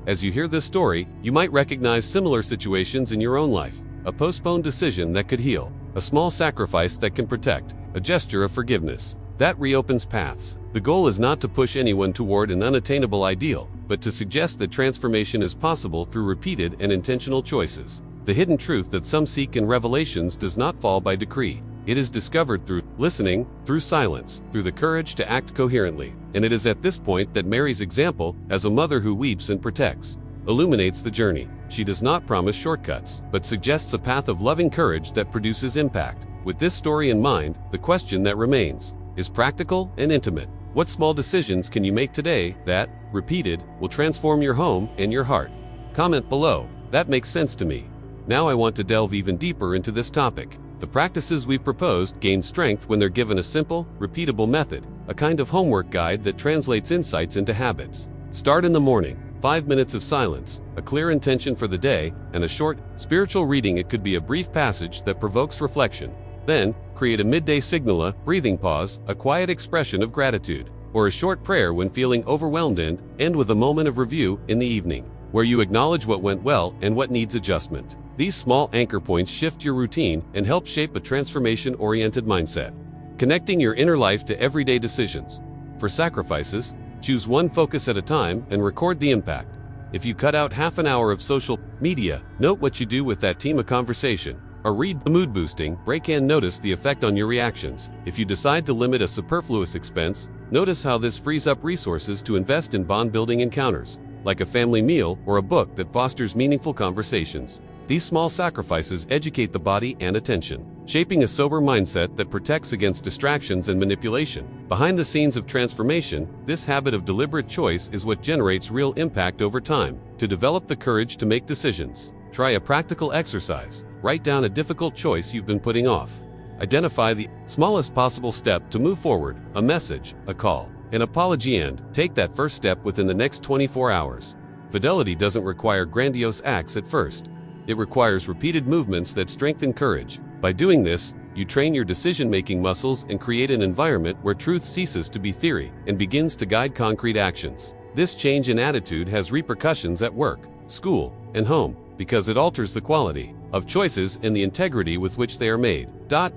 As you hear this story, you might recognize similar situations in your own life: a postponed decision that could heal, a small sacrifice that can protect, a gesture of forgiveness that reopens paths. The goal is not to push anyone toward an unattainable ideal, but to suggest that transformation is possible through repeated and intentional choices. The hidden truth that some seek in Revelations does not fall by decree. It is discovered through listening, through silence, through the courage to act coherently. And it is at this point that Mary's example, as a mother who weeps and protects, illuminates the journey. She does not promise shortcuts, but suggests a path of loving courage that produces impact. With this story in mind, the question that remains is practical and intimate. What small decisions can you make today that, repeated, will transform your home and your heart? Comment below. That makes sense to me. Now I want to delve even deeper into this topic. The practices we've proposed gain strength when they're given a simple, repeatable method, a kind of homework guide that translates insights into habits. Start in the morning. 5 minutes of silence, a clear intention for the day, and a short, spiritual reading. It could be a brief passage that provokes reflection. Then, create a midday signal, a breathing pause, a quiet expression of gratitude, or a short prayer when feeling overwhelmed, and end with a moment of review in the evening, where you acknowledge what went well and what needs adjustment. These small anchor points shift your routine and help shape a transformation-oriented mindset. Connecting your inner life to everyday decisions. For sacrifices, choose one focus at a time and record the impact. If you cut out half an hour of social media, note what you do with that team of conversation. Or read a mood-boosting break and notice the effect on your reactions. If you decide to limit a superfluous expense, notice how this frees up resources to invest in bond-building encounters, like a family meal or a book that fosters meaningful conversations. These small sacrifices educate the body and attention, shaping a sober mindset that protects against distractions and manipulation. Behind the scenes of transformation, this habit of deliberate choice is what generates real impact over time. To develop the courage to make decisions, try a practical exercise. Write down a difficult choice you've been putting off. Identify the smallest possible step to move forward, a message, a call, an apology, and take that first step within the next 24 hours. Fidelity doesn't require grandiose acts at first. It requires repeated movements that strengthen courage. By doing this, you train your decision-making muscles and create an environment where truth ceases to be theory and begins to guide concrete actions. This change in attitude has repercussions at work, school, and home, because it alters the quality of choices and the integrity with which they are made.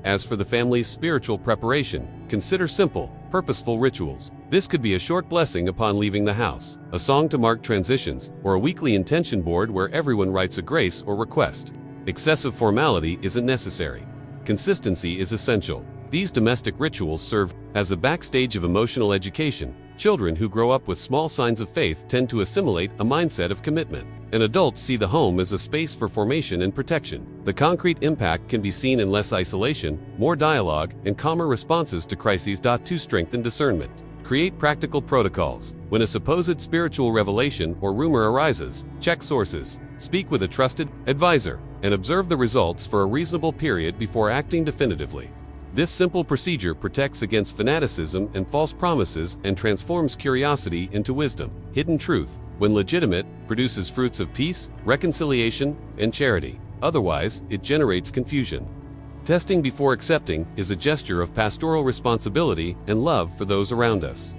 As for the family's spiritual preparation, consider simple, purposeful rituals. This could be a short blessing upon leaving the house, a song to mark transitions, or a weekly intention board where everyone writes a grace or request. Excessive formality isn't necessary. Consistency is essential. These domestic rituals serve as a backstage of emotional education. Children who grow up with small signs of faith tend to assimilate a mindset of commitment, and adults see the home as a space for formation and protection. The concrete impact can be seen in less isolation, more dialogue, and calmer responses to crises. To strengthen discernment, create practical protocols. When a supposed spiritual revelation or rumor arises, check sources, speak with a trusted advisor, and observe the results for a reasonable period before acting definitively. This simple procedure protects against fanaticism and false promises and transforms curiosity into wisdom. Hidden truth, when legitimate, produces fruits of peace, reconciliation, and charity. Otherwise, it generates confusion. Testing before accepting is a gesture of pastoral responsibility and love for those around us.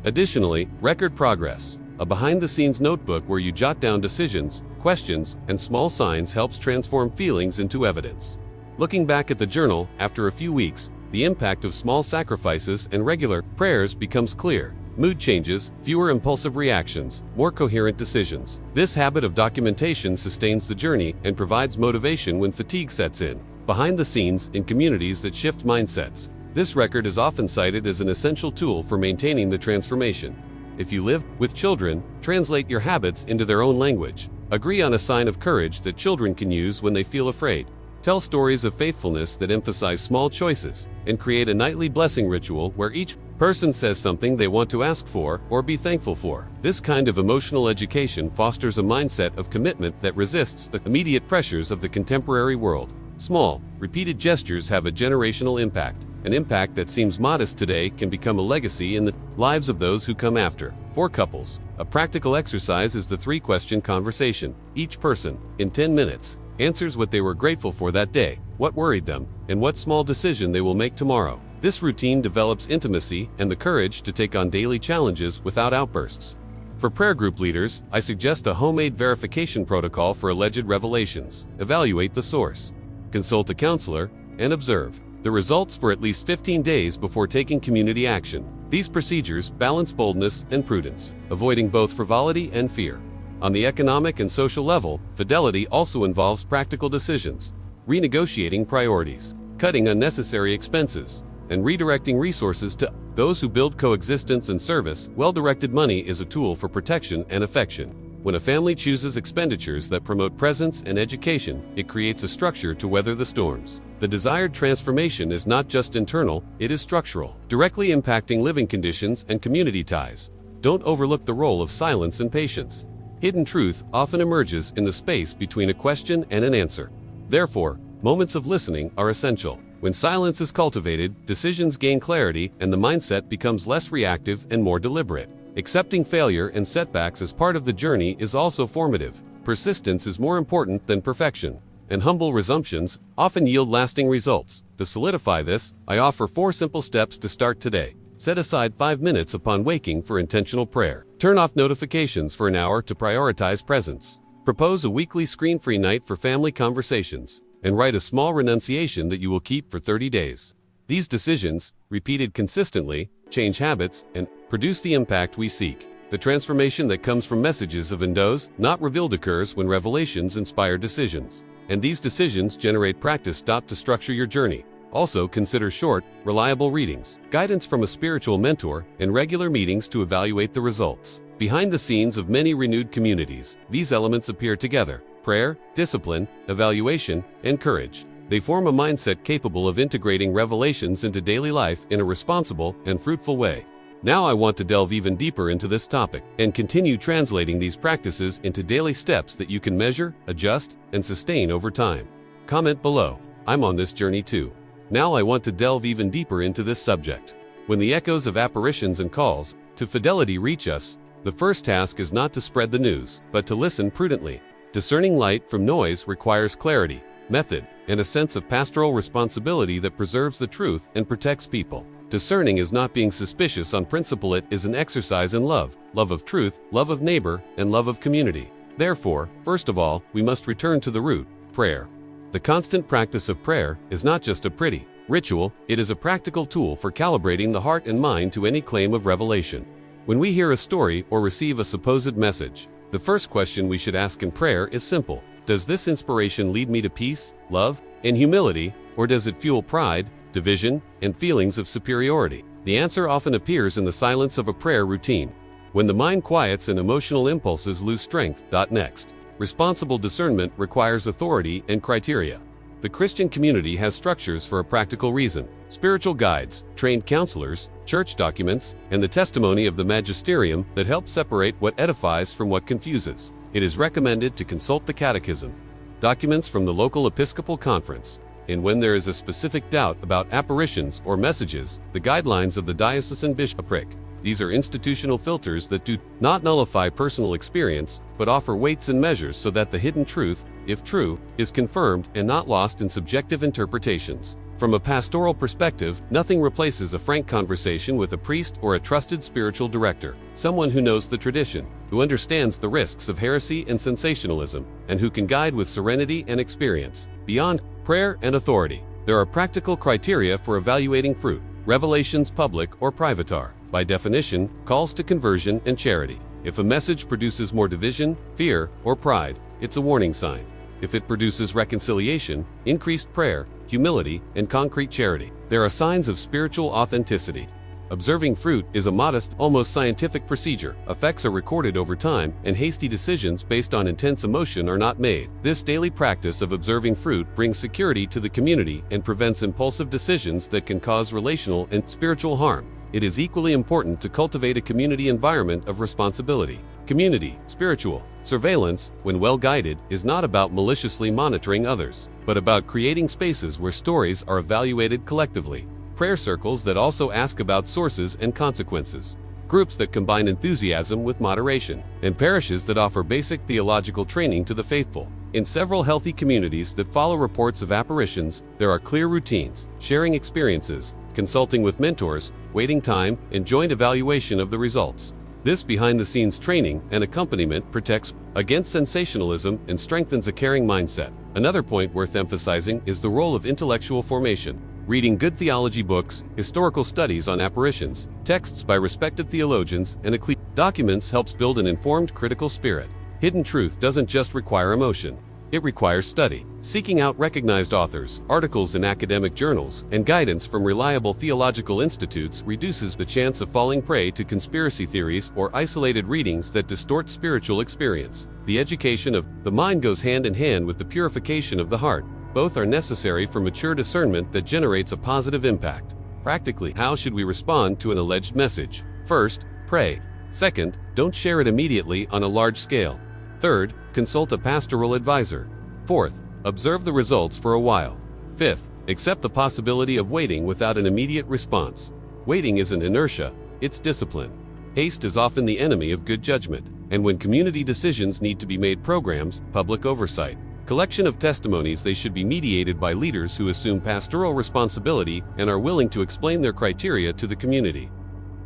Additionally, record progress. A behind-the-scenes notebook where you jot down decisions, questions, and small signs helps transform feelings into evidence. Looking back at the journal, after a few weeks, the impact of small sacrifices and regular prayers becomes clear. Mood changes, fewer impulsive reactions, more coherent decisions. This habit of documentation sustains the journey and provides motivation when fatigue sets in. Behind the scenes, in communities that shift mindsets, this record is often cited as an essential tool for maintaining the transformation. If you live with children, translate your habits into their own language. Agree on a sign of courage that children can use when they feel afraid. Tell stories of faithfulness that emphasize small choices, and create a nightly blessing ritual where each person says something they want to ask for or be thankful for. This kind of emotional education fosters a mindset of commitment that resists the immediate pressures of the contemporary world. Small, repeated gestures have a generational impact. An impact that seems modest today can become a legacy in the lives of those who come after. For couples, a practical exercise is the 3-question conversation. Each person, in 10 minutes, answers what they were grateful for that day, what worried them, and what small decision they will make tomorrow. This routine develops intimacy and the courage to take on daily challenges without outbursts. For prayer group leaders, I suggest a homemade verification protocol for alleged revelations. Evaluate the source, consult a counselor, and observe the results for at least 15 days before taking community action. These procedures balance boldness and prudence, avoiding both frivolity and fear. On the economic and social level, fidelity also involves practical decisions, renegotiating priorities, cutting unnecessary expenses, and redirecting resources to those who build coexistence and service. Well-directed money is a tool for protection and affection. When a family chooses expenditures that promote presence and education, it creates a structure to weather the storms. The desired transformation is not just internal, it is structural, directly impacting living conditions and community ties. Don't overlook the role of silence and patience. Hidden truth often emerges in the space between a question and an answer. Therefore, moments of listening are essential. When silence is cultivated, decisions gain clarity and the mindset becomes less reactive and more deliberate. Accepting failure and setbacks as part of the journey is also formative. Persistence is more important than perfection. and humble resumptions often yield lasting results. To solidify this, I offer 4 simple steps to start today. Set aside 5 minutes upon waking for intentional prayer. Turn off notifications for an hour to prioritize presence. Propose a weekly screen-free night for family conversations, and write a small renunciation that you will keep for 30 days. These decisions, repeated consistently, change habits and produce the impact we seek. The transformation that comes from messages of undos, not revealed, occurs when revelations inspire decisions. And these decisions generate practice to structure your journey. Also consider short, reliable readings, guidance from a spiritual mentor, and regular meetings to evaluate the results. Behind the scenes of many renewed communities, these elements appear together: prayer, discipline, evaluation, and courage. They form a mindset capable of integrating revelations into daily life in a responsible and fruitful way. Now I want to delve even deeper into this topic and continue translating these practices into daily steps that you can measure, adjust, and sustain over time. Comment below. I'm on this journey too. Now I want to delve even deeper into this subject. When the echoes of apparitions and calls to fidelity reach us, the first task is not to spread the news, but to listen prudently. Discerning light from noise requires clarity, method, and a sense of pastoral responsibility that preserves the truth and protects people. Discerning is not being suspicious on principle, it is an exercise in love, love of truth, love of neighbor, and love of community. Therefore, first of all, we must return to the root, prayer. The constant practice of prayer is not just a pretty ritual, it is a practical tool for calibrating the heart and mind to any claim of revelation. When we hear a story or receive a supposed message, the first question we should ask in prayer is simple: does this inspiration lead me to peace, love, and humility, or does it fuel pride, division, and feelings of superiority? The answer often appears in the silence of a prayer routine, when the mind quiets and emotional impulses lose strength. Next, responsible discernment requires authority and criteria. The Christian community has structures for a practical reason: spiritual guides, trained counselors, church documents, and the testimony of the magisterium that help separate what edifies from what confuses. It is recommended to consult the catechism, documents from the local Episcopal Conference, and when there is a specific doubt about apparitions or messages, the guidelines of the diocesan bishopric. These are institutional filters that do not nullify personal experience, but offer weights and measures so that the hidden truth, if true, is confirmed and not lost in subjective interpretations. From a pastoral perspective, nothing replaces a frank conversation with a priest or a trusted spiritual director, someone who knows the tradition, who understands the risks of heresy and sensationalism, and who can guide with serenity and experience. Beyond prayer and authority, there are practical criteria for evaluating fruit: revelations, public or private, are, by definition, calls to conversion and charity. If a message produces more division, fear, or pride, it's a warning sign. If it produces reconciliation, increased prayer, humility, and concrete charity, there are signs of spiritual authenticity. Observing fruit is a modest, almost scientific procedure. Effects are recorded over time, and hasty decisions based on intense emotion are not made. This daily practice of observing fruit brings security to the community and prevents impulsive decisions that can cause relational and spiritual harm. It is equally important to cultivate a community environment of responsibility. Community, spiritual surveillance, when well guided, is not about maliciously monitoring others, but about creating spaces where stories are evaluated collectively. Prayer circles that also ask about sources and consequences. Groups that combine enthusiasm with moderation, and parishes that offer basic theological training to the faithful. In several healthy communities that follow reports of apparitions, there are clear routines: sharing experiences, consulting with mentors, waiting time, and joint evaluation of the results. This behind-the-scenes training and accompaniment protects against sensationalism and strengthens a caring mindset. Another point worth emphasizing is the role of intellectual formation. Reading good theology books, historical studies on apparitions, texts by respected theologians, and ecclesiastical documents helps build an informed, critical spirit. Hidden truth doesn't just require emotion. It requires study. Seeking out recognized authors, articles in academic journals, and guidance from reliable theological institutes reduces the chance of falling prey to conspiracy theories or isolated readings that distort spiritual experience. The education of the mind goes hand in hand with the purification of the heart. Both are necessary for mature discernment that generates a positive impact. Practically, how should we respond to an alleged message? First, pray. Second, don't share it immediately on a large scale. Third, consult a pastoral advisor. Fourth, observe the results for a while. Fifth, accept the possibility of waiting without an immediate response. Waiting isn't inertia, it's discipline. Haste is often the enemy of good judgment, and when community decisions need to be made, programs, public oversight, collection of testimonies. They should be mediated by leaders who assume pastoral responsibility and are willing to explain their criteria to the community.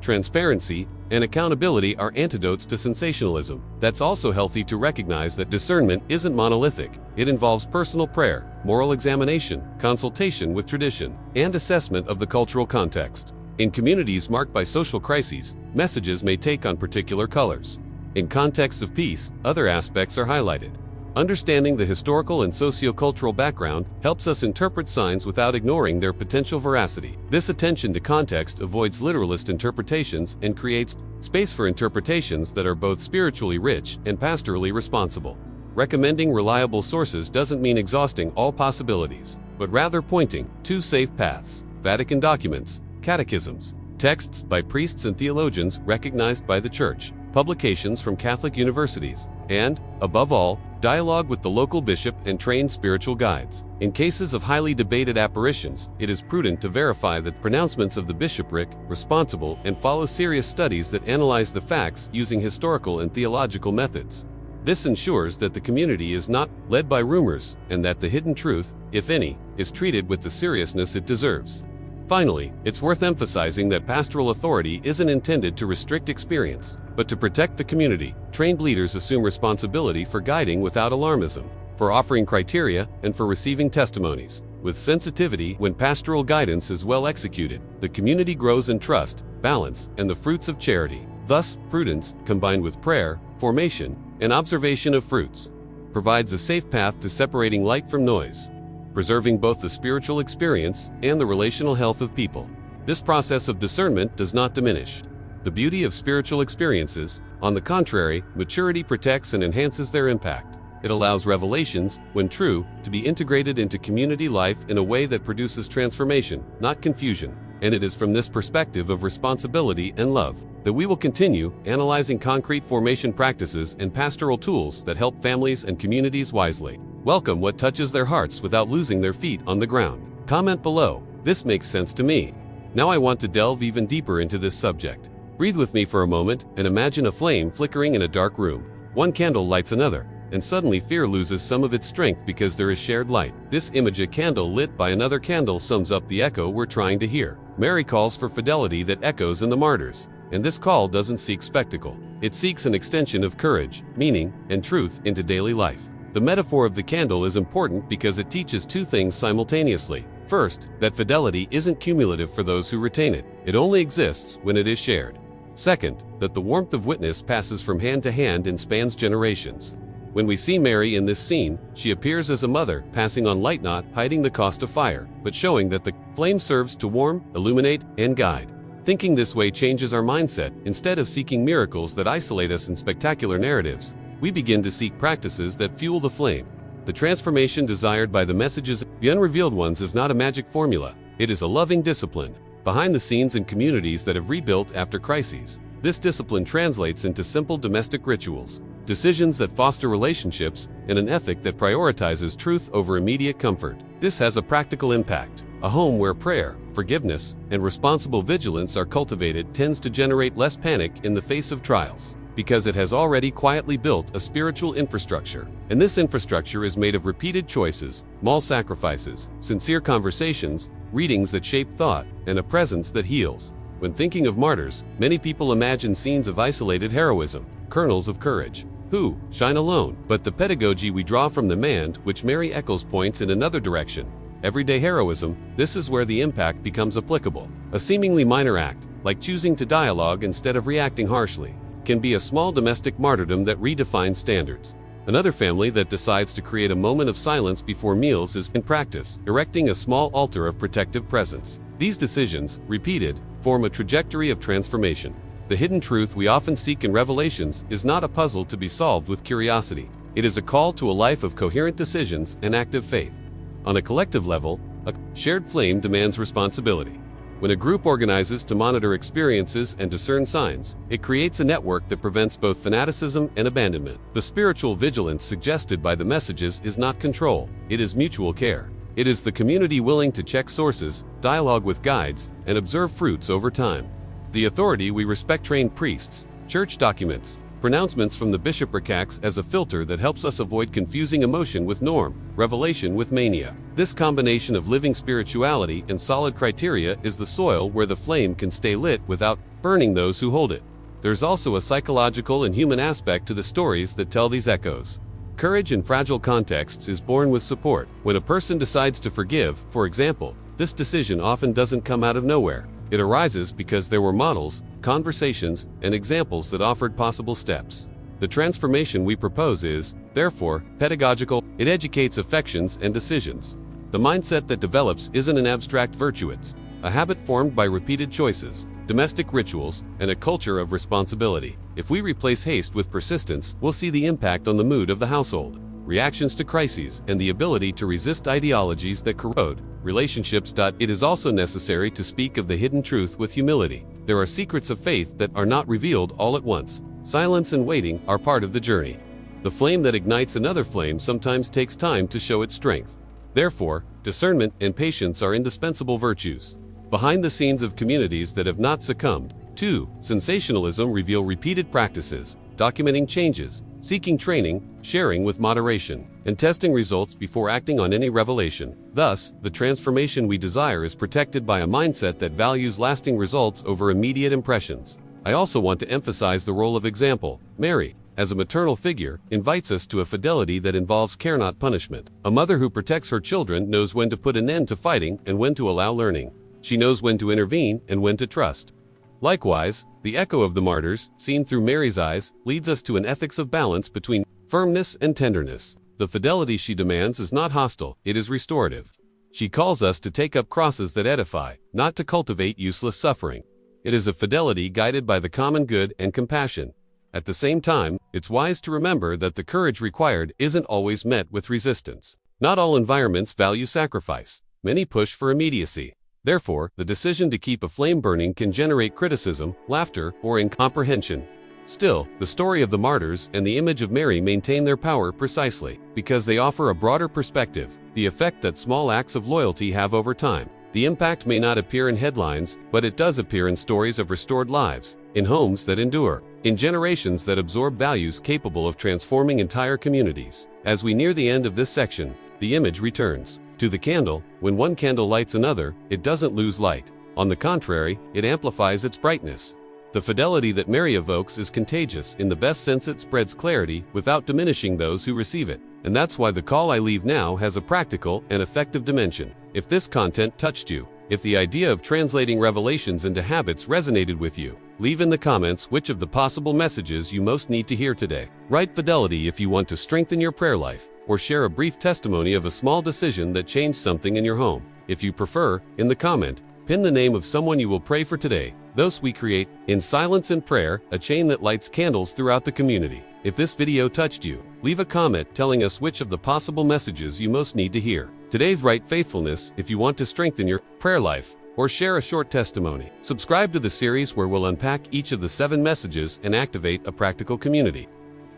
Transparency and accountability are antidotes to sensationalism. That's also healthy to recognize that discernment isn't monolithic. It involves personal prayer, moral examination, consultation with tradition, and assessment of the cultural context. In communities marked by social crises, messages may take on particular colors. In contexts of peace, other aspects are highlighted. Understanding the historical and socio-cultural background helps us interpret signs without ignoring their potential veracity. This attention to context avoids literalist interpretations and creates space for interpretations that are both spiritually rich and pastorally responsible. Recommending reliable sources doesn't mean exhausting all possibilities, but rather pointing to safe paths. Vatican documents, catechisms, texts by priests and theologians recognized by the Church, publications from Catholic universities, and, above all, dialogue with the local bishop and trained spiritual guides. In cases of highly debated apparitions, it is prudent to verify the pronouncements of the bishopric responsible and follow serious studies that analyze the facts using historical and theological methods. This ensures that the community is not led by rumors and that the hidden truth, if any, is treated with the seriousness it deserves. Finally, it's worth emphasizing that pastoral authority isn't intended to restrict experience, but to protect the community. Trained leaders assume responsibility for guiding without alarmism, for offering criteria, and for receiving testimonies. With sensitivity, when pastoral guidance is well executed, the community grows in trust, balance, and the fruits of charity. Thus, prudence, combined with prayer, formation, and observation of fruits, provides a safe path to separating light from noise, preserving both the spiritual experience and the relational health of people. This process of discernment does not diminish the beauty of spiritual experiences. On the contrary, maturity protects and enhances their impact. It allows revelations, when true, to be integrated into community life in a way that produces transformation, not confusion. And it is from this perspective of responsibility and love that we will continue analyzing concrete formation practices and pastoral tools that help families and communities wisely welcome what touches their hearts without losing their feet on the ground. Comment below. This makes sense to me. Now I want to delve even deeper into this subject. Breathe with me for a moment and imagine a flame flickering in a dark room. One candle lights another, and suddenly fear loses some of its strength because there is shared light. This image, a candle lit by another candle, sums up the echo we're trying to hear. Mary calls for fidelity that echoes in the martyrs, and this call doesn't seek spectacle. It seeks an extension of courage, meaning, and truth into daily life. The metaphor of the candle is important because it teaches two things simultaneously. First, that fidelity isn't cumulative for those who retain it. It only exists when it is shared. Second, that the warmth of witness passes from hand to hand and spans generations. When we see Mary in this scene, she appears as a mother, passing on light, not hiding the cost of fire, but showing that the flame serves to warm, illuminate, and guide. Thinking this way changes our mindset. Instead of seeking miracles that isolate us in spectacular narratives, we begin to seek practices that fuel the flame. The transformation desired by the messages, the unrevealed ones, is not a magic formula. It is a loving discipline, behind the scenes in communities that have rebuilt after crises. This discipline translates into simple domestic rituals, decisions that foster relationships, and an ethic that prioritizes truth over immediate comfort. This has a practical impact. A home where prayer, forgiveness, and responsible vigilance are cultivated tends to generate less panic in the face of trials, because it has already quietly built a spiritual infrastructure. And this infrastructure is made of repeated choices, small sacrifices, sincere conversations, readings that shape thought, and a presence that heals. When thinking of martyrs, many people imagine scenes of isolated heroism, kernels of courage, who shine alone. But the pedagogy we draw from the man, which Mary echoes, points in another direction. Everyday heroism. This is where the impact becomes applicable. A seemingly minor act, like choosing to dialogue instead of reacting harshly, can be a small domestic martyrdom that redefines standards. Another family that decides to create a moment of silence before meals is, in practice, erecting a small altar of protective presence. These decisions, repeated, form a trajectory of transformation. The hidden truth we often seek in revelations is not a puzzle to be solved with curiosity. It is a call to a life of coherent decisions and active faith. On a collective level, a shared flame demands responsibility. When a group organizes to monitor experiences and discern signs, it creates a network that prevents both fanaticism and abandonment. The spiritual vigilance suggested by the messages is not control, it is mutual care. It is the community willing to check sources, dialogue with guides, and observe fruits over time. The authority we respect: trained priests, church documents, Pronouncements from the bishopric acts as a filter that helps us avoid confusing emotion with norm, revelation with mania. This combination of living spirituality and solid criteria is the soil where the flame can stay lit without burning those who hold it. There's also a psychological and human aspect to the stories that tell these echoes. Courage in fragile contexts is born with support. When a person decides to forgive, for example, this decision often doesn't come out of nowhere. It arises because there were models, conversations, and examples that offered possible steps. The transformation we propose is, therefore, pedagogical. It educates affections and decisions. The mindset that develops isn't an abstract virtue, it's a habit formed by repeated choices, domestic rituals, and a culture of responsibility. If we replace haste with persistence, we'll see the impact on the mood of the household, reactions to crises, and the ability to resist ideologies that corrode relationships. It is also necessary to speak of the hidden truth with humility. There are secrets of faith that are not revealed all at once. Silence and waiting are part of the journey. The flame that ignites another flame sometimes takes time to show its strength. Therefore, discernment and patience are indispensable virtues. Behind the scenes of communities that have not succumbed to sensationalism reveal repeated practices, documenting changes, seeking training, sharing with moderation, and testing results before acting on any revelation. Thus, the transformation we desire is protected by a mindset that values lasting results over immediate impressions. I also want to emphasize the role of example. Mary, as a maternal figure, invites us to a fidelity that involves care, not punishment. A mother who protects her children knows when to put an end to fighting and when to allow learning. She knows when to intervene and when to trust. Likewise, the echo of the martyrs, seen through Mary's eyes, leads us to an ethics of balance between firmness and tenderness. The fidelity she demands is not hostile, it is restorative. She calls us to take up crosses that edify, not to cultivate useless suffering. It is a fidelity guided by the common good and compassion. At the same time, it's wise to remember that the courage required isn't always met with resistance. Not all environments value sacrifice. Many push for immediacy. Therefore, the decision to keep a flame burning can generate criticism, laughter, or incomprehension. Still, the story of the martyrs and the image of Mary maintain their power precisely because they offer a broader perspective, the effect that small acts of loyalty have over time. The impact may not appear in headlines, but it does appear in stories of restored lives, in homes that endure, in generations that absorb values capable of transforming entire communities. As we near the end of this section, the image returns to the candle. When one candle lights another, it doesn't lose light. On the contrary, it amplifies its brightness. The fidelity that Mary evokes is contagious. In the best sense, it spreads clarity without diminishing those who receive it. And that's why the call I leave now has a practical and effective dimension. If this content touched you, if the idea of translating revelations into habits resonated with you, leave in the comments which of the possible messages you most need to hear today. Write fidelity if you want to strengthen your prayer life, or share a brief testimony of a small decision that changed something in your home. If you prefer, in the comment, pin the name of someone you will pray for today. Thus we create, in silence and prayer, a chain that lights candles throughout the community. If this video touched you, leave a comment telling us which of the possible messages you most need to hear. Today's right faithfulness if you want to strengthen your prayer life, or share a short testimony. Subscribe to the series where we'll unpack each of the 7 messages and activate a practical community.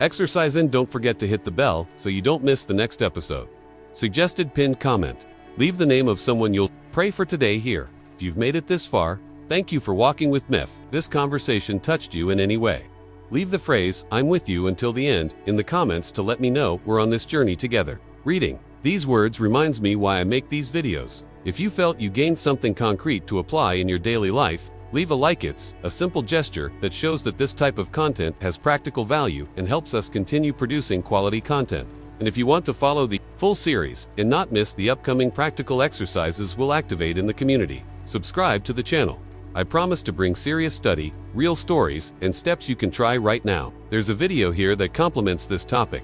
Exercise and don't forget to hit the bell so you don't miss the next episode. Suggested pinned comment. Leave the name of someone you'll pray for today here. If you've made it this far, thank you for walking with me. If this conversation touched you in any way, leave the phrase, "I'm with you until the end," in the comments to let me know we're on this journey together. Reading these words reminds me why I make these videos. If you felt you gained something concrete to apply in your daily life, leave a like. It's a simple gesture that shows that this type of content has practical value and helps us continue producing quality content. And if you want to follow the full series and not miss the upcoming practical exercises we'll activate in the community, subscribe to the channel. I promise to bring serious study, real stories, and steps you can try right now. There's a video here that complements this topic.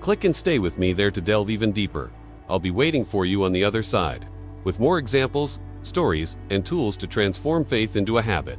Click and stay with me there to delve even deeper. I'll be waiting for you on the other side, with more examples, stories, and tools to transform faith into a habit.